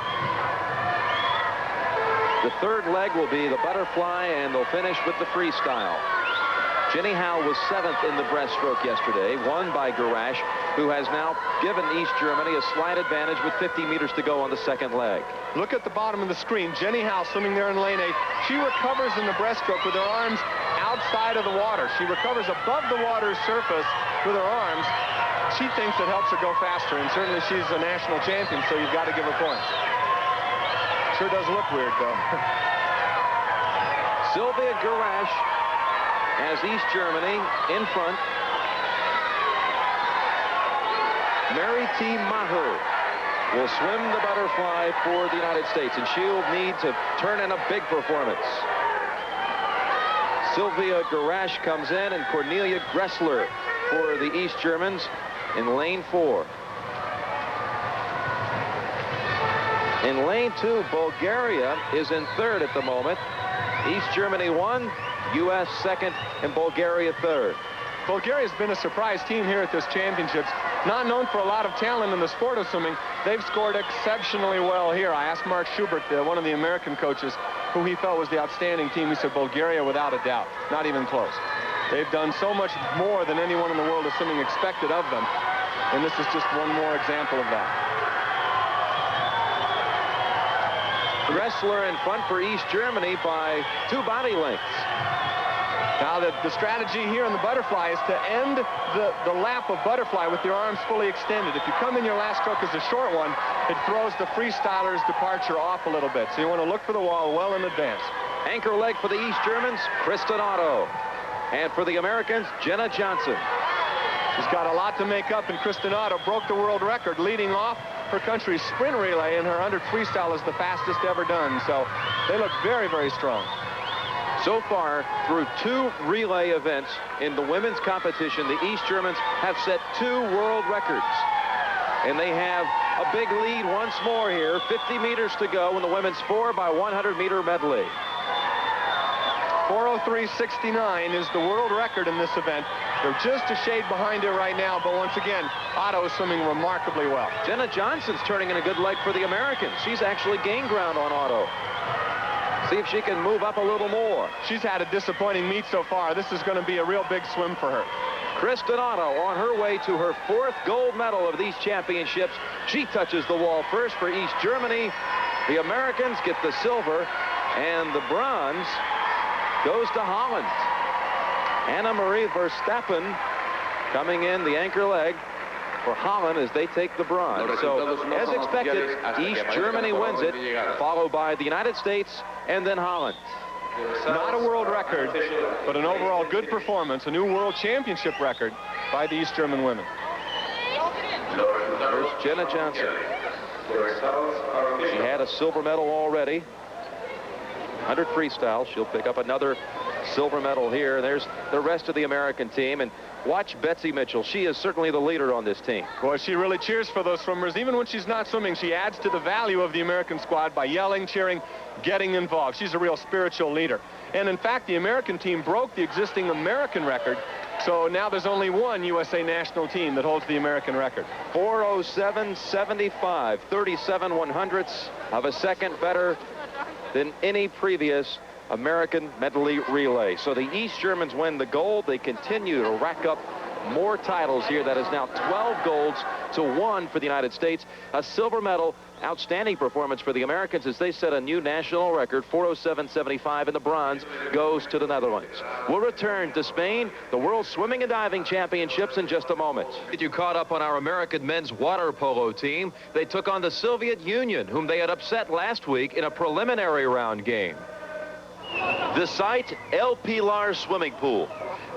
The third leg will be the butterfly, and they'll finish with the freestyle. Jenny Howe was 7th in the breaststroke yesterday, won by Garash, who has now given East Germany a slight advantage with 50 meters to go on the second leg. Look at the bottom of the screen. Jenny Howe swimming there in lane 8. She recovers in the breaststroke with her arms outside of the water. She recovers above the water's surface with her arms. She thinks it helps her go faster, and certainly she's a national champion, so you've got to give her points. Sure does look weird, though. Sylvia Garash has East Germany in front. Mary T. Maher will swim the butterfly for the United States, and she'll need to turn in a big performance. Sylvia Garash comes in, and Cornelia Gressler for the East Germans in lane 4. In lane 2, Bulgaria is in 3rd at the moment. East Germany 1, U.S. 2nd, and Bulgaria 3rd. Bulgaria's been a surprise team here at this championships. Not known for a lot of talent in the sport of swimming. They've scored exceptionally well here. I asked Mark Schubert, one of the American coaches, who he felt was the outstanding team. He said Bulgaria without a doubt. Not even close. They've done so much more than anyone in the world of swimming expected of them. And this is just one more example of that. Gressler in front for East Germany by 2 body lengths. Now the strategy here in the butterfly is to end the lap of butterfly with your arms fully extended. If you come in your last stroke as a short one, it throws the freestyler's departure off a little bit. So you want to look for the wall well in advance. Anchor leg for the East Germans, Kristin Otto. And for the Americans, Jenna Johnson. She's got a lot to make up, and Kristin Otto broke the world record leading off her country's sprint relay, and her 100 freestyle is the fastest ever done. So they look very, very strong. So far, through 2 relay events in the women's competition, the East Germans have set 2 world records. And they have a big lead once more here. 50 meters to go in the women's 4x100-meter medley. 4:03.69 is the world record in this event. They're just a shade behind it right now, but once again, Otto is swimming remarkably well. Jenna Johnson's turning in a good leg for the Americans. She's actually gained ground on Otto. See if she can move up a little more. She's had a disappointing meet so far. This is going to be a real big swim for her. Kristin Otto on her way to her 4th gold medal of these championships. She touches the wall first for East Germany. The Americans get the silver, and the bronze goes to Holland. Anna-Marie Verstappen coming in the anchor leg for Holland as they take the bronze. So, as expected, East Germany wins it, followed by the United States and then Holland. Not a world record, but an overall good performance, a new world championship record by the East German women. There's Jenna Johnson. She had a silver medal already. 100 freestyle. She'll pick up another silver medal here. There's the rest of the American team. And watch Betsy Mitchell. She is certainly the leader on this team. Boy, she really cheers for those swimmers. Even when she's not swimming, she adds to the value of the American squad by yelling, cheering, getting involved. She's a real spiritual leader. And in fact, the American team broke the existing American record. So now there's only one USA national team that holds the American record. 4:07.75, 37/100ths of a second better than any previous American medley relay. So the East Germans win the gold. They continue to rack up more titles here. That is now 12 golds to 1 for the United States. A silver medal. Outstanding performance for the Americans as they set a new national record. 4:07.75, and the bronze goes to the Netherlands. We'll return to Spain, the World Swimming and Diving Championships, in just a moment. Get you caught up on our American men's water polo team. They took on the Soviet Union, whom they had upset last week in a preliminary round game. The site, El Pilar Swimming Pool.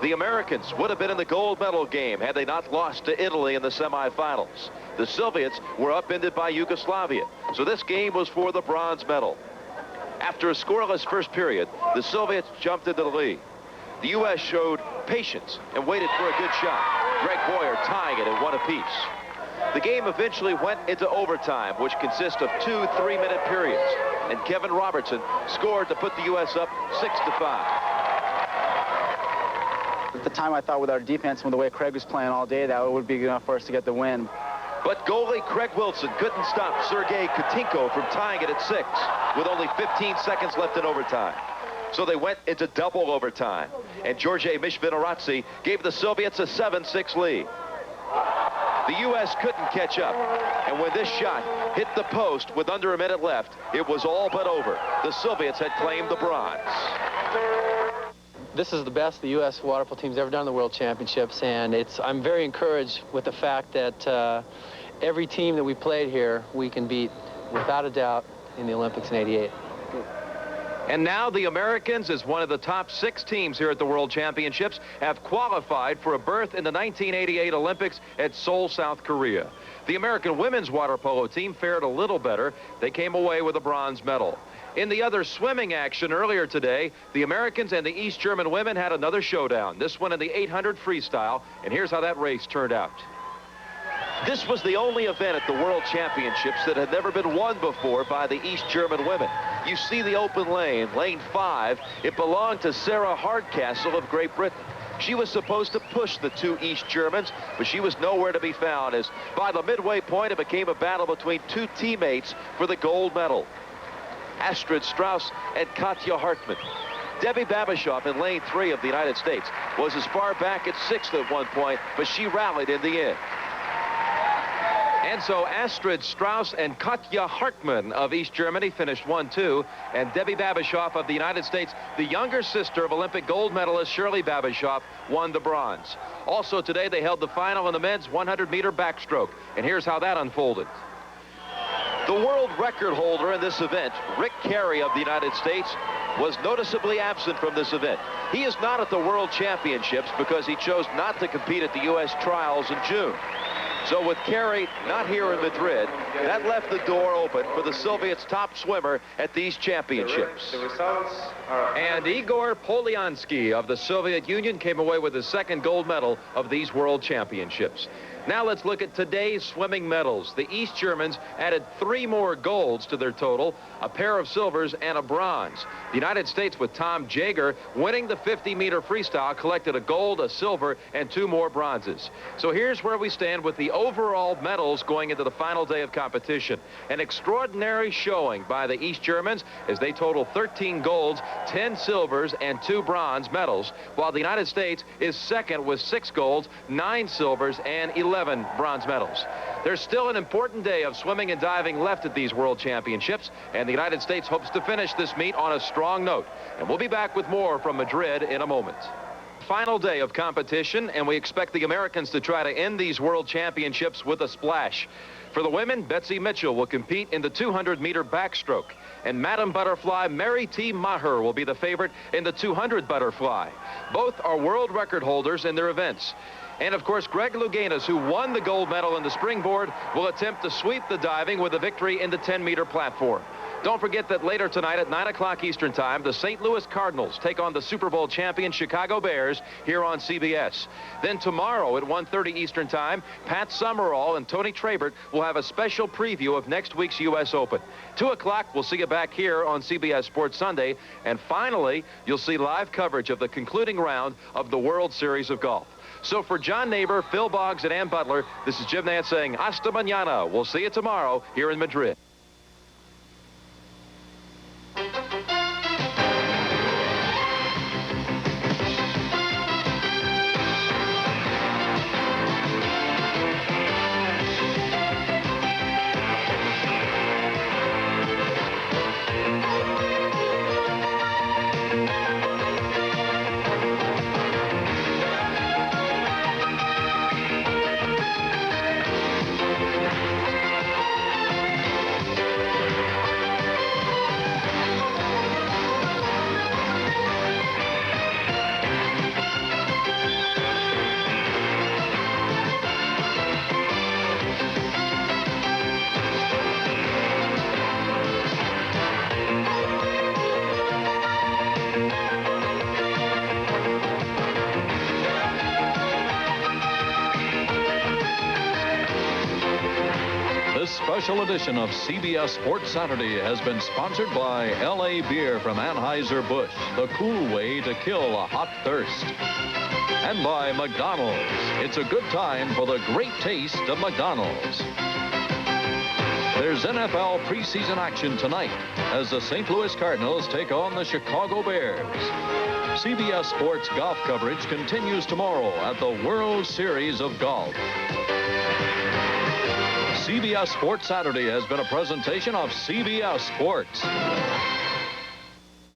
The Americans would have been in the gold medal game had they not lost to Italy in the semifinals. The Soviets were upended by Yugoslavia, so this game was for the bronze medal. After a scoreless first period, the Soviets jumped into the lead. The U.S. showed patience and waited for a good shot. Greg Boyer tying it at 1 apiece. The game eventually went into overtime, which consists of 2 3-minute periods, and Kevin Robertson scored to put the U.S. up 6-5. At the time, I thought with our defense and with the way Craig was playing all day, that would be enough for us to get the win. But goalie Craig Wilson couldn't stop Sergei Kutinko from tying it at 6 with only 15 seconds left in overtime. So they went into double overtime, and Georgiy Mishvinoradze gave the Soviets a 7-6 lead. The U.S. couldn't catch up, and when this shot hit the post with under a minute left, it was all but over. The Soviets had claimed the bronze. This is the best the U.S. water polo team's ever done in the World Championships, and I'm very encouraged with the fact that every team that we played here, we can beat without a doubt in the Olympics in '88. And now the Americans, as one of the top 6 teams here at the World Championships, have qualified for a berth in the 1988 Olympics at Seoul, South Korea. The American women's water polo team fared a little better. They came away with a bronze medal. In the other swimming action earlier today, the Americans and the East German women had another showdown, this one in the 800 freestyle, and here's how that race turned out. This was the only event at the World Championships that had never been won before by the East German women. You see the open lane, lane 5. It belonged to Sarah Hardcastle of Great Britain. She was supposed to push the 2 East Germans, but she was nowhere to be found, as by the midway point it became a battle between 2 teammates for the gold medal. Astrid Strauss and Katja Hartmann. Debbie Babashoff in lane 3 of the United States was as far back at 6th at one point, but she rallied in the end. And so Astrid, Strauss, and Katja Hartmann of East Germany finished 1-2. And Debbie Babashoff of the United States, the younger sister of Olympic gold medalist Shirley Babashoff, won the bronze. Also today, they held the final in the men's 100-meter backstroke. And here's how that unfolded. The world record holder in this event, Rick Carey of the United States, was noticeably absent from this event. He is not at the World Championships because he chose not to compete at the U.S. trials in June. So with Carey not here in Madrid, that left the door open for the Soviets' top swimmer at these championships. The results are... And Igor Polyansky of the Soviet Union came away with his second gold medal of these World Championships. Now let's look at today's swimming medals. The East Germans added 3 more golds to their total, a pair of silvers and a bronze. The United States, with Tom Jager winning the 50-meter freestyle, collected a gold, a silver, and 2 more bronzes. So here's where we stand with the overall medals going into the final day of competition. An extraordinary showing by the East Germans as they total 13 golds, 10 silvers, and 2 bronze medals, while the United States is second with 6 golds, 9 silvers, and 11 bronze medals. There's still an important day of swimming and diving left at these World Championships, and the United States hopes to finish this meet on a strong note. And we'll be back with more from Madrid in a moment. Final day of competition, and we expect the Americans to try to end these World Championships with a splash. For the women, Betsy Mitchell will compete in the 200-meter backstroke, and Madam Butterfly Mary T. Maher will be the favorite in the 200 butterfly. Both are world record holders in their events. And, of course, Greg Louganis, who won the gold medal in the springboard, will attempt to sweep the diving with a victory in the 10-meter platform. Don't forget that later tonight at 9 o'clock Eastern Time, the St. Louis Cardinals take on the Super Bowl champion Chicago Bears here on CBS. Then tomorrow at 1:30 Eastern Time, Pat Summerall and Tony Trabert will have a special preview of next week's U.S. Open. 2 o'clock, we'll see you back here on CBS Sports Sunday. And finally, you'll see live coverage of the concluding round of the World Series of Golf. So for John Neighbor, Phil Boggs, and Ann Butler, this is Jim Nance saying hasta mañana. We'll see you tomorrow here in Madrid. Special edition of CBS Sports Saturday has been sponsored by L.A. Beer from Anheuser-Busch, the cool way to kill a hot thirst. And by McDonald's. It's a good time for the great taste of McDonald's. There's NFL preseason action tonight as the St. Louis Cardinals take on the Chicago Bears. CBS Sports golf coverage continues tomorrow at the World Series of Golf. CBS Sports Saturday has been a presentation of CBS Sports.